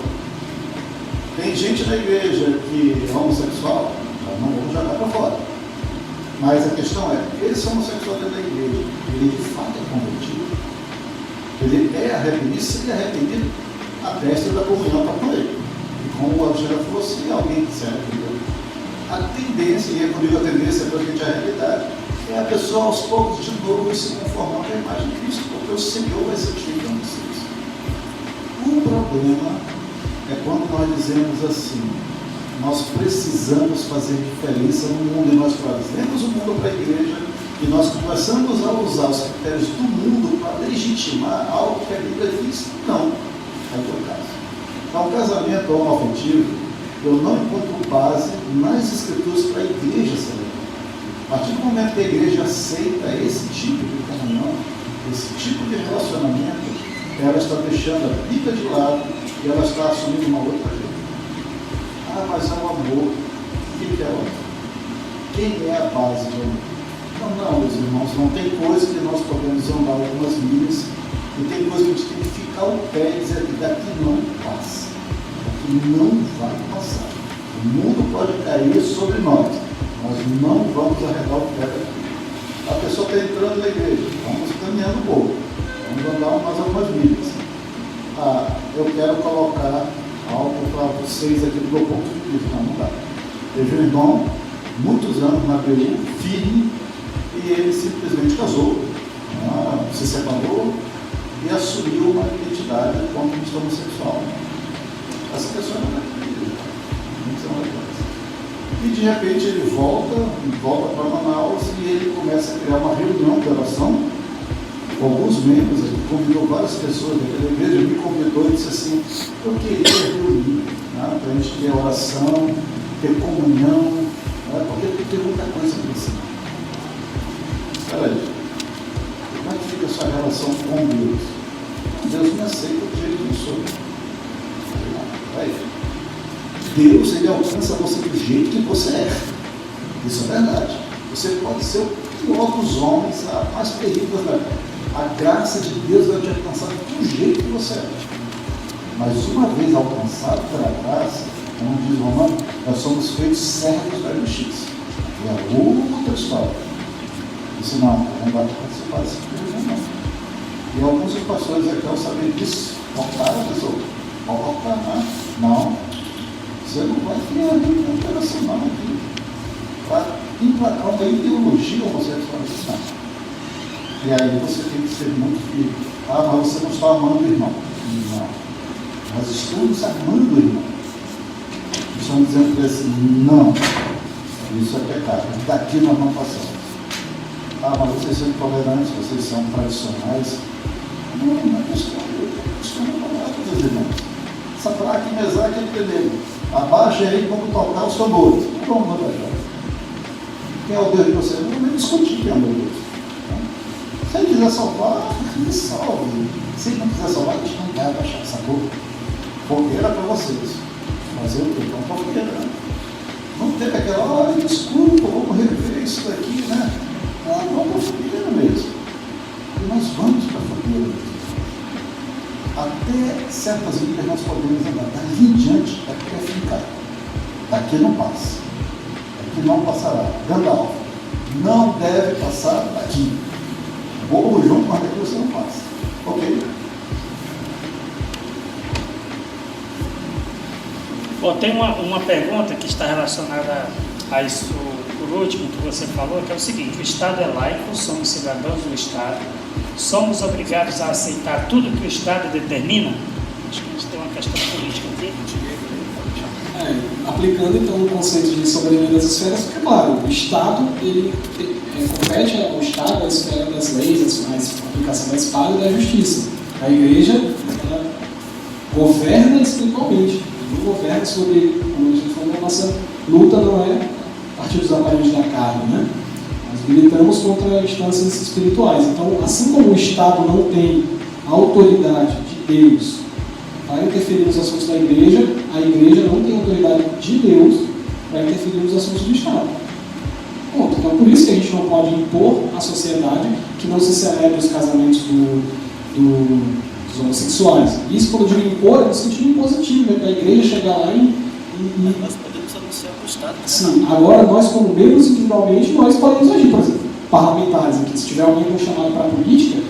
Tem gente na igreja que é homossexual, nós não vamos jogar para fora. Mas a questão é, esse homossexual dentro da igreja, ele de fato é convertido? Ele é arrependido? Se ele é arrependido, a destra da comunhão está com ele. E como o Alexandre falou, se alguém quiser arrepender, a tendência, e é comigo a tendência para a gente a realidade, é a pessoa aos poucos de novo se conformando à imagem de Cristo, porque o Senhor vai santificando vocês. O problema é quando nós dizemos assim, nós precisamos fazer diferença no mundo, e nós trazemos o mundo para a igreja, e nós começamos a usar os critérios do mundo para legitimar algo que a Bíblia diz. Não, é o caso. Então, o casamento homoafetivo, eu não encontro base nas escrituras para a igreja celebrar. A partir do momento que a igreja aceita esse tipo de comunhão, esse tipo de relacionamento, ela está deixando a Bíblia de lado e ela está assumindo uma outra agenda. Mas é o amor. O que é o amor? Quem é a base do amor? Não, meus irmãos, não tem coisa que nós podemos andar algumas milhas e tem coisa que a gente tem que ficar ao pé e dizer que daqui não passa. Daqui não vai passar. O mundo pode cair sobre nós. Nós não vamos arredar o pé daqui. A pessoa está entrando na igreja, vamos caminhando um pouco, vamos andar mais algumas milhas. Eu quero colocar algo para vocês aqui do meu ponto de vista. Não dá. Teve um irmão, muitos anos na BU, firme, e ele simplesmente casou, se separou e assumiu uma identidade como homossexual. Essa pessoa não é igreja. E de repente ele volta para Manaus e ele começa a criar uma reunião de oração com alguns membros, ele convidou várias pessoas daquela igreja, me convidou e disse assim, eu queria reunir, para a gente ter oração, ter comunhão, porque tem muita coisa para ensinar. Espera aí, como é que fica a sua relação com Deus? Deus me aceita do jeito que eu sou. Deus, ele alcança você do jeito que você é. Isso é verdade. Você pode ser o pior dos homens, a mais terrível da vida. A graça de Deus vai te alcançar do jeito que você é. Mas uma vez alcançado pela graça, como diz o Romano, nós somos feitos servos da justiça. E é outra história. Disse, não dá para participar desse não. E alguns dos pastores aqui, ao saber disso, voltaram a pessoa. Pode voltar, né? Não. Você não vai criar nenhuma operacional aqui para emplacar uma ideologia homossexualista. E aí você tem que ser muito firme. Ah, mas você não está amando o irmão. Não. Nós estamos amando o irmão. Estamos dizendo para ele assim, não, isso é pecado. Daqui nós não passamos. Ah, mas vocês são intolerantes, vocês são tradicionais. Não é questão de falar com os irmãos. Sadraque, Mesaque e Abednego. Abaixa aí quando tocar os tambores. Vamos abaixar. Quem é o Deus de vocês? Não vamos discutir quem é o meu Deus. Se ele quiser salvar, ele salve. Se ele não quiser salvar, a gente não vai abaixar, sacou? Fogueira para vocês. Fazer o que? Então, fogueira, né? Não teve aquela, desculpa, vamos rever isso daqui, né? Ah, vamos para a fogueira mesmo. E nós vamos para a fogueira mesmo. Até certas ilhas nós podemos andar. Dali em diante é purificado. Daqui não passa. Daqui não passará. Gandalf não deve passar daqui. Ou junto, mas daqui você não passa. Ok? Bom, tem uma pergunta que está relacionada a isso, por último, que você falou, que é o seguinte: o Estado é laico, somos cidadãos do Estado, somos obrigados a aceitar tudo que o Estado determina? Acho que a gente tem uma questão política aqui. Aplicando então o conceito de soberania das esferas, porque, claro, o Estado, ele compete ao Estado a esfera das leis, a aplicação da espada e da justiça. A Igreja, ela governa espiritualmente, não governa sobre, como a gente falou, a nossa luta não é a partir dos aparelhos da carne, né? Nós militamos contra instâncias espirituais. Então, assim como o Estado não tem a autoridade de Deus para interferir nos assuntos da Igreja, a Igreja não tem autoridade de Deus para interferir nos assuntos do Estado. Ponto. Então, por isso que a gente não pode impor à sociedade que não se celebre os casamentos dos homossexuais. Isso, quando eu digo impor, é no sentido impositivo, né? A Igreja chegar lá e nós podemos anunciar para o Estado. Sim, agora nós, como membros individualmente, nós podemos agir. Por exemplo, parlamentares aqui, se tiver alguém com chamado para a política,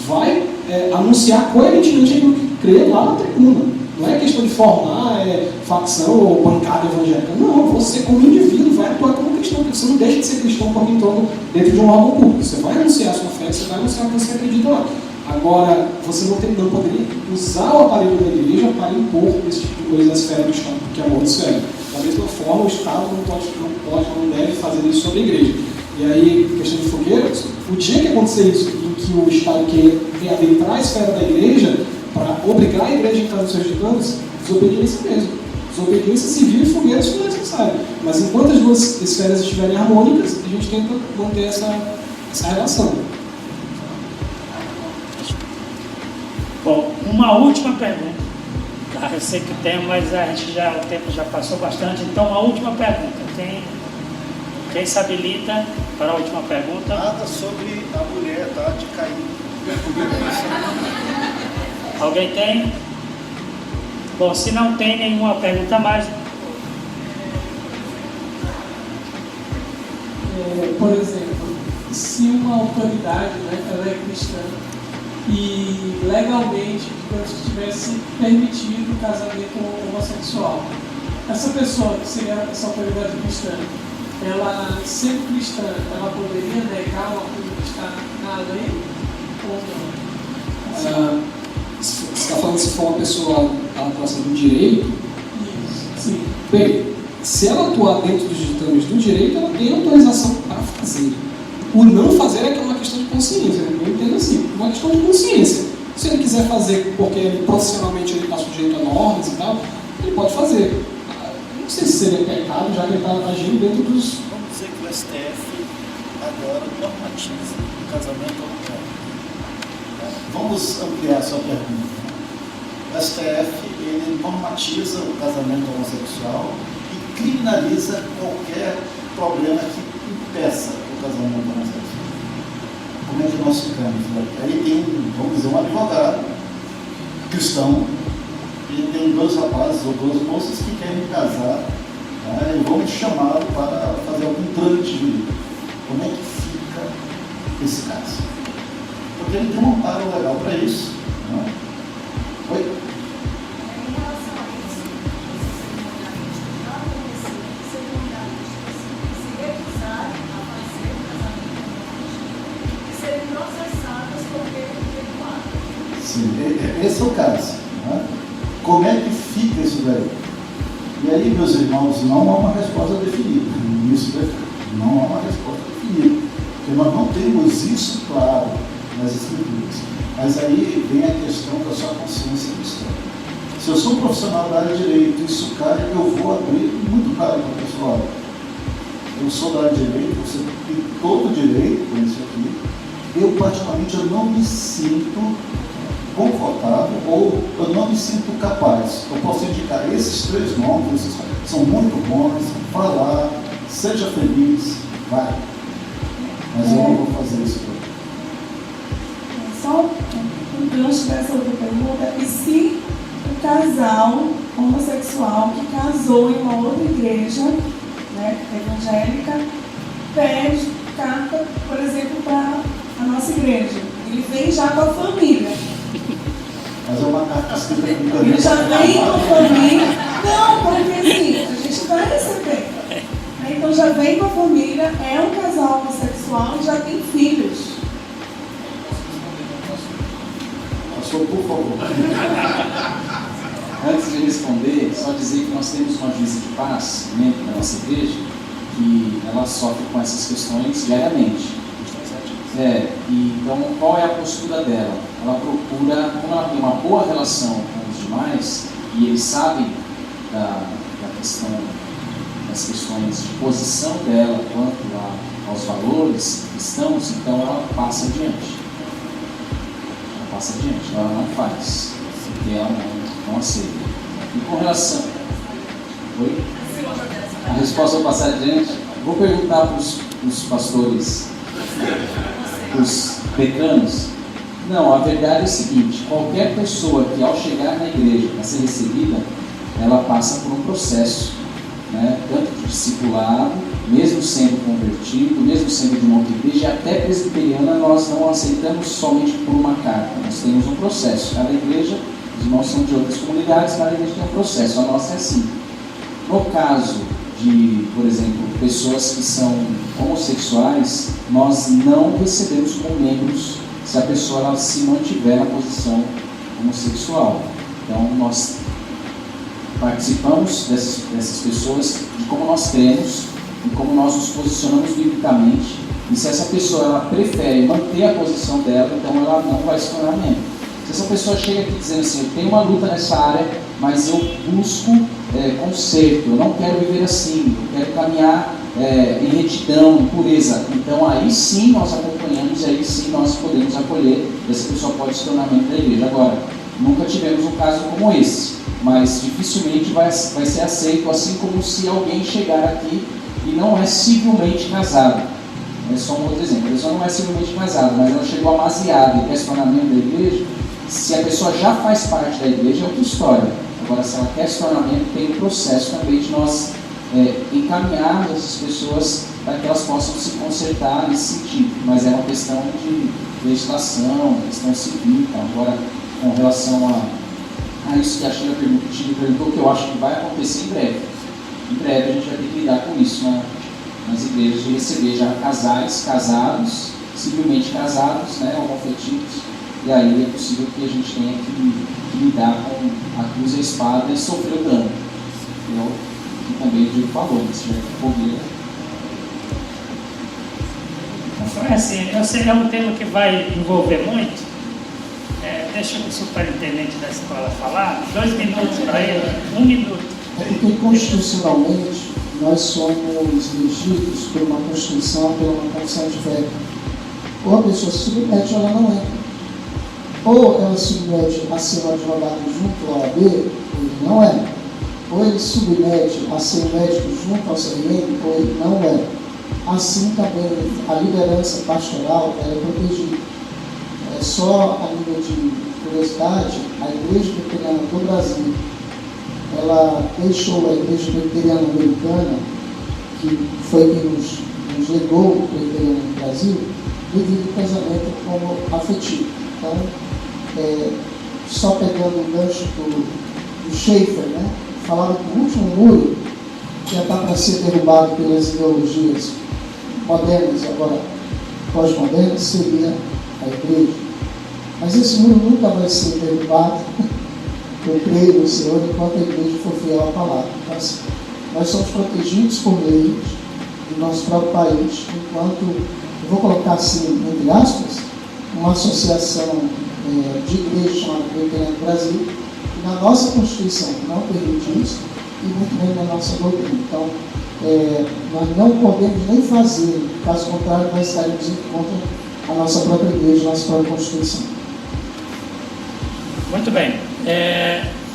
vai anunciar coerentemente aquilo que crê lá na tribuna. Não é questão de formar facção ou bancada evangélica. Não, você como indivíduo vai atuar como cristão, porque você não deixa de ser cristão porque entrou dentro de um órgão público. Você vai anunciar a sua fé, você vai anunciar o que você acredita lá. Agora, você não poderia usar o aparelho da Igreja para impor esse tipo de coisa na esfera do Estado, porque é a outra esfera. Da mesma forma, o Estado não deve fazer isso sobre a Igreja. E aí, questão de fogueiras, o dia que acontecer isso, em que o Estado quer adentrar a esfera da Igreja para obrigar a Igreja a entrar nos seus ditames, desobediência mesmo. Desobediência civil e fogueiras não é necessário. Mas enquanto as duas esferas estiverem harmônicas, a gente tenta manter essa relação. Bom, uma última pergunta. Tá, eu sei que tem, mas o tempo já passou bastante. Então, uma última pergunta. Quem se habilita para a última pergunta? Nada sobre a mulher, tá? De cair. Alguém tem? Bom, se não tem nenhuma pergunta mais. Por exemplo, se uma autoridade, né, ela é cristã e legalmente, digamos que tivesse permitido o casamento homossexual, essa pessoa, que seria essa autoridade cristã, ela, sendo cristã, ela poderia negar uma coisa que está na lei ou não? Você está falando se for uma pessoa atuação do direito? Isso, sim. Bem, se ela atuar dentro dos ditames do direito, ela tem autorização para fazer. O não fazer é que é uma questão de consciência, eu entendo assim, uma questão de consciência. Se ele quiser fazer porque profissionalmente ele está sujeito a normas e tal, ele pode fazer. Não sei se seria pecado, já que ele está agindo dentro dos... Vamos dizer que o STF agora normatiza o casamento homossexual. Vamos ampliar a sua pergunta. O STF, ele normatiza o casamento homossexual e criminaliza qualquer problema que impeça o casamento homossexual. Como é que nós ficamos? Aí tem, vamos dizer, um advogado cristão e tem dois rapazes ou duas moças que querem casar, né, e vamos chamá-lo para fazer algum trâmite jurídico. Como é que fica esse caso? porque ele tem um amparo legal para isso. Né? Oi? Em relação a isso, cerimonialista, não acontecer cerimonialista, se recusarem a fazer o casamento e serem processadas porque efetuaram. Sim, esse é o caso. Né? Como é que fica isso daí? E aí, meus irmãos, não há uma resposta definida. Isso não há uma resposta definida. Porque nós não temos isso claro nas Escrituras. Mas aí vem a questão da sua consciência cristã. Se eu sou um profissional da área de direito, isso cai, eu vou abrir muito claro para o pessoal. Eu sou da área de direito, você tem todo o direito com isso aqui. Eu, particularmente, eu não me sinto confortável ou eu não me sinto capaz. Eu posso indicar esses 3 nomes, esses são muito bons, falar, seja feliz, vai. Mas eu não vou fazer isso. Só um gancho dessa outra pergunta, e se o casal homossexual que casou em uma outra igreja, né, evangélica, pede carta, por exemplo, para a nossa igreja? Ele vem já com a família. Mas é uma carta escrita com Ele já vem com a família. Não, porque assim, a gente vai receber. Então já vem com a família, é um casal homossexual e já tem filhos. Pastor, por favor. Antes de responder, só dizer que nós temos uma juíza de paz dentro da nossa igreja que ela sofre com essas questões diariamente. Então, qual é a postura dela? Ela procura, como ela tem uma boa relação com os demais, e eles sabem das questões de posição dela quanto aos valores cristãos, então ela passa adiante. Ela não faz, porque ela não aceita. E com relação... Oi? A resposta vai passar adiante. Vou perguntar para os pastores, os decanos. Não, a verdade é o seguinte: qualquer pessoa que ao chegar na igreja para ser recebida, ela passa por um processo, né, tanto de discipulado, mesmo sendo convertido, mesmo sendo de uma outra igreja, até presbiteriana, nós não aceitamos somente por uma carta, nós temos um processo. Cada igreja, os irmãos são de outras comunidades, cada igreja tem um processo, a nossa é assim. No caso de, por exemplo, pessoas que são homossexuais, nós não recebemos como membros se a pessoa ela se mantiver na posição homossexual. Então, nós participamos dessas pessoas, de como nós cremos e como nós nos posicionamos biblicamente. E se essa pessoa ela prefere manter a posição dela, então ela não vai se tornar membro. Se essa pessoa chega aqui dizendo assim: eu tenho uma luta nessa área, mas eu busco conserto, eu não quero viver assim, eu quero caminhar em retidão, em pureza, então aí sim nós acompanhamos, aí sim nós podemos acolher, e essa pessoa pode se tornar membro da igreja. Agora, nunca tivemos um caso como esse, mas dificilmente vai ser aceito, assim como se alguém chegar aqui e não é civilmente casado. É só um outro exemplo: a pessoa não é civilmente casada, mas ela chegou amaziada e quer se tornar membro da igreja. Se a pessoa já faz parte da igreja, é outra história. Agora, se ela quer se tornar membro, tem um processo também de nós encaminharmos essas pessoas para que elas possam se consertar nesse sentido. Mas é uma questão de legislação, questão civil. Então, agora, com relação a isso que a Sheila perguntou, que eu acho que vai acontecer em breve. Em breve a gente vai ter que lidar com isso nas igrejas, de receber já casais casados, civilmente casados, né, homoafetivos, e aí é possível que a gente tenha que lidar com a cruz e a espada e sofrer o dano. E também o Diego falou, se tiver que correr. Assim, eu sei que é um tema que vai envolver muito. Deixa o superintendente da escola falar. 2 minutos para ele, 1 minuto. Porque constitucionalmente nós somos regidos por uma Constituição, por uma confissão de fé. Ou a pessoa se submete ou ela não é. Ou ela se submete a ser um advogado junto ao OAB, ou ele não é. Ou ele se submete a ser um médico junto ao CRM, ou ele não é. Assim também a liderança pastoral ela é protegida. Só a nível de curiosidade, a Igreja Presbiteriana do Brasil, ela deixou a Igreja Presbiteriana Americana, que foi quem nos legou o presbiteriano no Brasil, divide o casamento como afetivo. Então, só pegando o gancho do Schaeffer, né? Falava que o último muro que já está para ser derrubado pelas ideologias modernas, agora pós-modernas, seria a igreja. Mas esse muro nunca vai ser derrubado, eu creio no Senhor, enquanto a igreja for fiel à palavra. Mas nós somos protegidos por leis do nosso próprio país, enquanto, eu vou colocar assim, entre aspas, uma associação de igrejas chamada Igreja do Brasil, que na nossa Constituição não permite isso, e muito menos na nossa doutrina. Então, nós não podemos nem fazer, caso contrário, nós estaremos indo contra a nossa própria igreja, a nossa própria Constituição. Muito bem.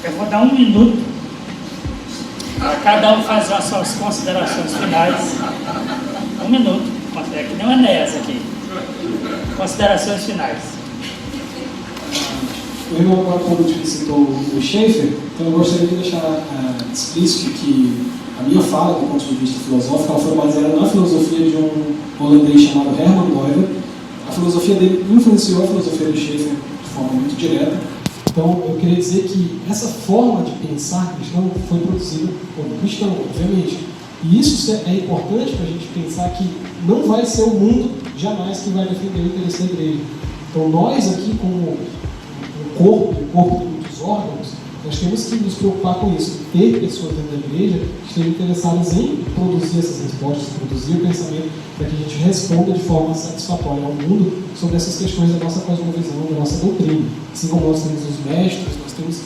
Eu vou dar 1 minuto para cada um fazer as suas considerações finais. 1 minuto. É que nem o Enéas aqui. Considerações finais. O irmão agora, como citou o Schaeffer, então eu gostaria de deixar explícito que a minha fala, do ponto de vista filosófico, ela foi baseada na filosofia de um holandês chamado Herman Neuwer. A filosofia dele influenciou a filosofia do Schaeffer de forma muito direta. Então, eu queria dizer que essa forma de pensar cristão foi produzida por um cristão, obviamente. E isso é importante para a gente pensar que não vai ser o mundo jamais que vai defender o interesse da igreja. Então, nós aqui, como o corpo tem muitos órgãos, nós temos que nos preocupar com isso, ter pessoas dentro da igreja que estejam interessadas em produzir essas respostas, produzir o pensamento, para que a gente responda de forma satisfatória ao mundo sobre essas questões da nossa cosmovisão, da nossa doutrina. Assim como nós temos os mestres, nós temos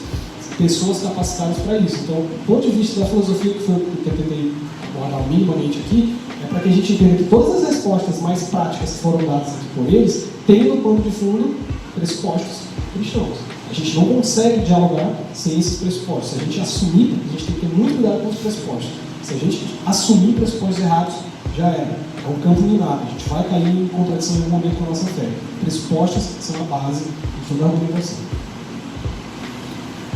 pessoas capacitadas para isso. Então, do ponto de vista da filosofia, que foi o que eu tentei abordar minimamente aqui, é para que a gente entenda que todas as respostas mais práticas que foram dadas aqui por eles têm no plano de fundo pressupostos cristãos. A gente não consegue dialogar sem esses pressupostos. Se a gente assumir, a gente tem que ter muito cuidado com os pressupostos. Se a gente assumir pressupostos errados, já era. É um campo minado. A gente vai cair em contradição em algum momento com a nossa fé. Pressupostos são a base de toda a argumentação.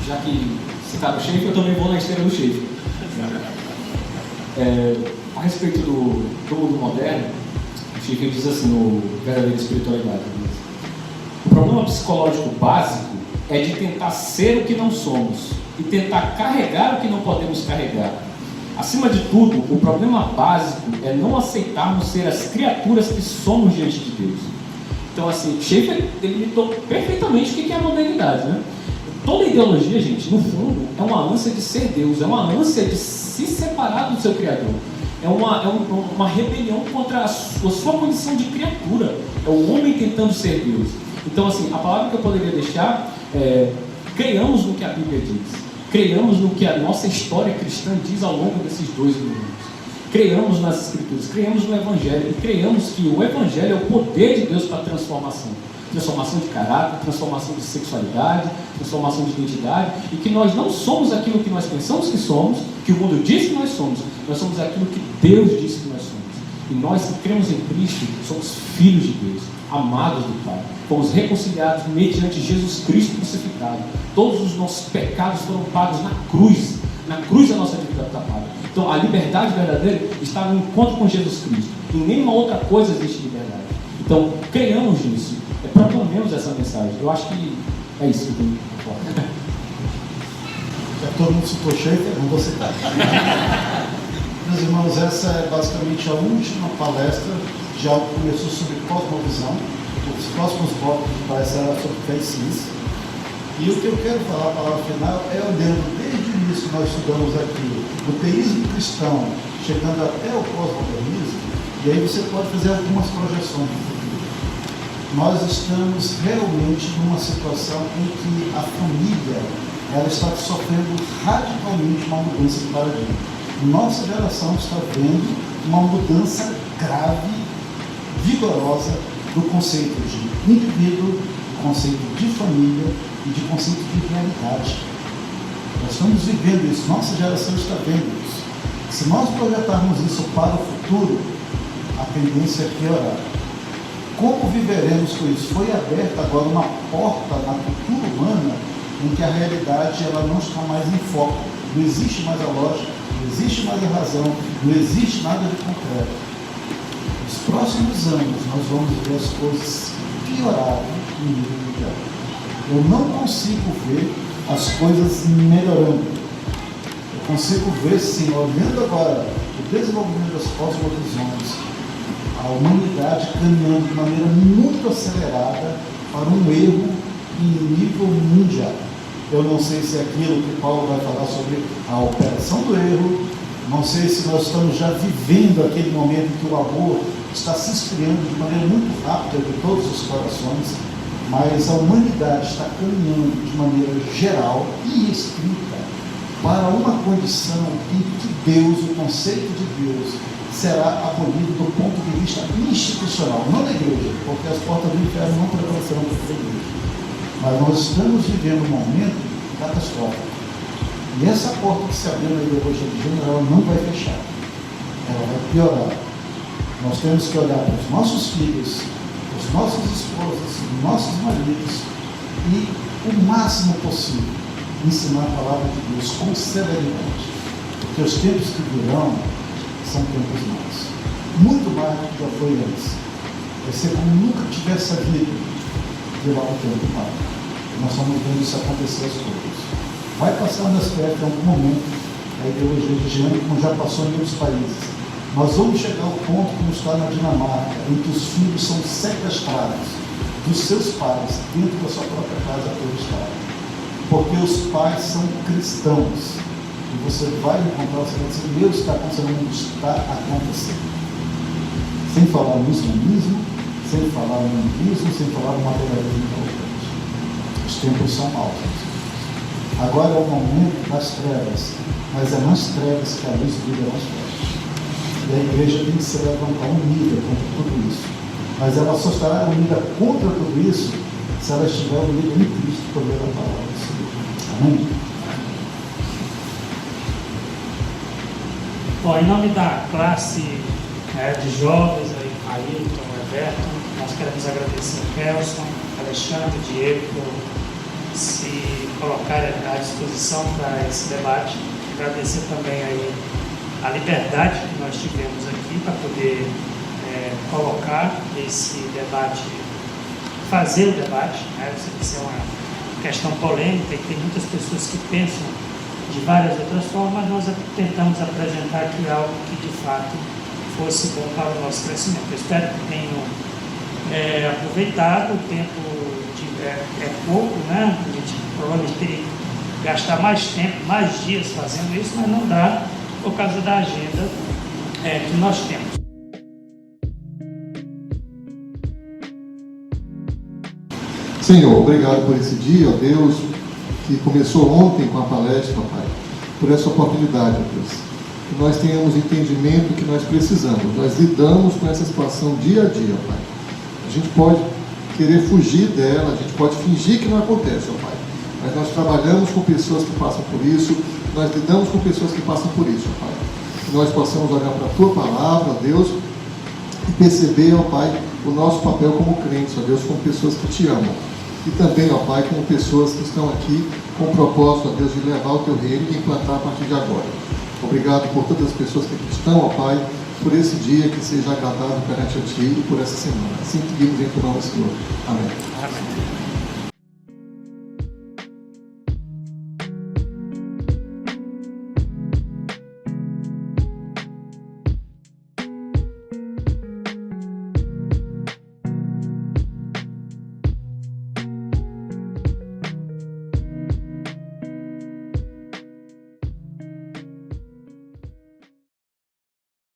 Já que citado o Schaeffer, eu também vou na esteira do Schaeffer. A respeito do mundo moderno, o Schaeffer diz assim no Verdadeira Espiritualidade: o problema psicológico básico é de tentar ser o que não somos e tentar carregar o que não podemos carregar. Acima de tudo, o problema básico é não aceitarmos ser as criaturas que somos diante de Deus. Então, assim, Schaeffer delimitou perfeitamente o que é a modernidade, né? Toda ideologia, gente, no fundo, é uma ânsia de ser Deus, é uma ânsia de se separar do seu Criador. É uma rebelião contra a sua condição de criatura. É o homem tentando ser Deus. Então, assim, a palavra que eu poderia deixar é: creiamos no que a Bíblia diz. Creiamos no que a nossa história cristã diz ao longo desses 2 mil anos. Creiamos nas Escrituras, creiamos no Evangelho e creiamos que o Evangelho é o poder de Deus para a transformação. Transformação de caráter, transformação de sexualidade, transformação de identidade, e que nós não somos aquilo que nós pensamos que somos, que o mundo diz que nós somos aquilo que Deus disse que nós somos. E nós que cremos em Cristo somos filhos de Deus, amados do Pai. Fomos reconciliados mediante Jesus Cristo crucificado. Todos os nossos pecados foram pagos na cruz. Na cruz a nossa dívida está paga. Então a liberdade verdadeira está no encontro com Jesus Cristo. Em nenhuma outra coisa existe liberdade. Então creiamos nisso. Proclamemos essa mensagem. Eu acho que é isso que eu tenho que falar. Já todo mundo citou Schaeffer, não vou citar. Meus irmãos, essa é basicamente a última palestra de algo que começou sobre cosmovisão. Os próximos blocos serão sobre fé e ciência. E o que eu quero falar, a palavra final, é olhando desde o início que nós estudamos aqui, o teísmo cristão, chegando até o pós-modernismo, e aí você pode fazer algumas projeções do futuro. Nós estamos realmente numa situação em que a família ela está sofrendo radicalmente uma mudança de paradigma. Nossa geração está vendo uma mudança grave, vigorosa, do conceito de indivíduo, do conceito de família e de conceito de realidade. Nós estamos vivendo isso, nossa geração está vendo isso. Se nós projetarmos isso para o futuro, a tendência é piorar. Como viveremos com isso? Foi aberta agora uma porta na cultura humana em que a realidade ela não está mais em foco. Não existe mais a lógica, não existe mais a razão, não existe nada de concreto. nos próximos anos nós vamos ver as coisas piorarem no nível mundial. Eu não consigo ver as coisas melhorando. Eu consigo ver, sim, olhando agora o desenvolvimento das cosmovisões, a humanidade caminhando de maneira muito acelerada para um erro em nível mundial. Eu não sei se é aquilo que Paulo vai falar sobre a operação do erro, não sei se nós estamos já vivendo aquele momento em que o amor está se esfriando de maneira muito rápida de todos os corações, mas a humanidade está caminhando de maneira geral e estrita para uma condição em que Deus, o conceito de Deus, será abolido do ponto de vista institucional, não da igreja, porque as portas do inferno não prevalecerão contra a igreja. Mas nós estamos vivendo um momento catastrófico. E essa porta que se abriu na ideologia de gênero, ela não vai fechar. Ela vai piorar. Nós temos que olhar para os nossos filhos, os nossos esposas, os nossos maridos e, o máximo possível, ensinar a palavra de Deus com severidade. Porque os tempos que virão são tempos maus. Muito mais do que já foi antes. Vai ser como nunca tivesse havido de lá um tempo mau. Nós estamos vendo isso acontecer aos poucos. Vai passar nas pernas em algum momento a ideologia de gênero, como já passou em outros países. Nós vamos chegar ao ponto como está na Dinamarca, em que os filhos são sequestrados dos seus pais, dentro da sua própria casa pelo Estado. Porque os pais são cristãos. E você vai encontrar, você vai dizer, meu, está acontecendo, está acontecendo. Sem falar no islamismo, sem falar no hinduísmo, sem falar no materialismo importante. Os tempos são maus. Agora é o momento das trevas, mas é nas trevas que a luz brilha mais forte. E a igreja tem que se levantar unida contra tudo isso. Mas ela só estará unida contra tudo isso se ela estiver unida em Cristo por meio da palavra do Senhor. Amém? Bom, em nome da classe de jovens, aí, Ailton, Everton, nós queremos agradecer a Kelson, Alexandre, Diego, por se colocarem à disposição para esse debate. Agradecer também aí a liberdade que nós tivemos aqui para poder colocar esse debate, fazer o debate. Né? Eu sei que isso é uma questão polêmica e tem muitas pessoas que pensam de várias outras formas, nós tentamos apresentar aqui algo que de fato fosse bom para o nosso crescimento. Eu espero que tenham aproveitado. O tempo é pouco, né? A gente provavelmente teria que gastar mais tempo, mais dias fazendo isso, mas não dá por causa da agenda que nós temos. Senhor, obrigado por esse dia, ó Deus, que começou ontem com a palestra, ó Pai, por essa oportunidade, ó Deus. Que nós tenhamos entendimento que nós precisamos. Nós lidamos com essa situação dia a dia, ó Pai. A gente pode querer fugir dela, a gente pode fingir que não acontece, ó Pai. Mas nós trabalhamos com pessoas que passam por isso, nós lidamos com pessoas que passam por isso, ó Pai. Que nós possamos olhar para a Tua palavra, ó Deus, e perceber, ó Pai, o nosso papel como crentes, ó Deus, como pessoas que Te amam. E também, ó Pai, como pessoas que estão aqui com o propósito, ó Deus, de levar o Teu reino e implantar a partir de agora. Obrigado por todas as pessoas que aqui estão, ó Pai, por esse dia que seja agradável perante a Ti e por essa semana. Assim pedimos em Teu nome, Senhor. Amém. Amém.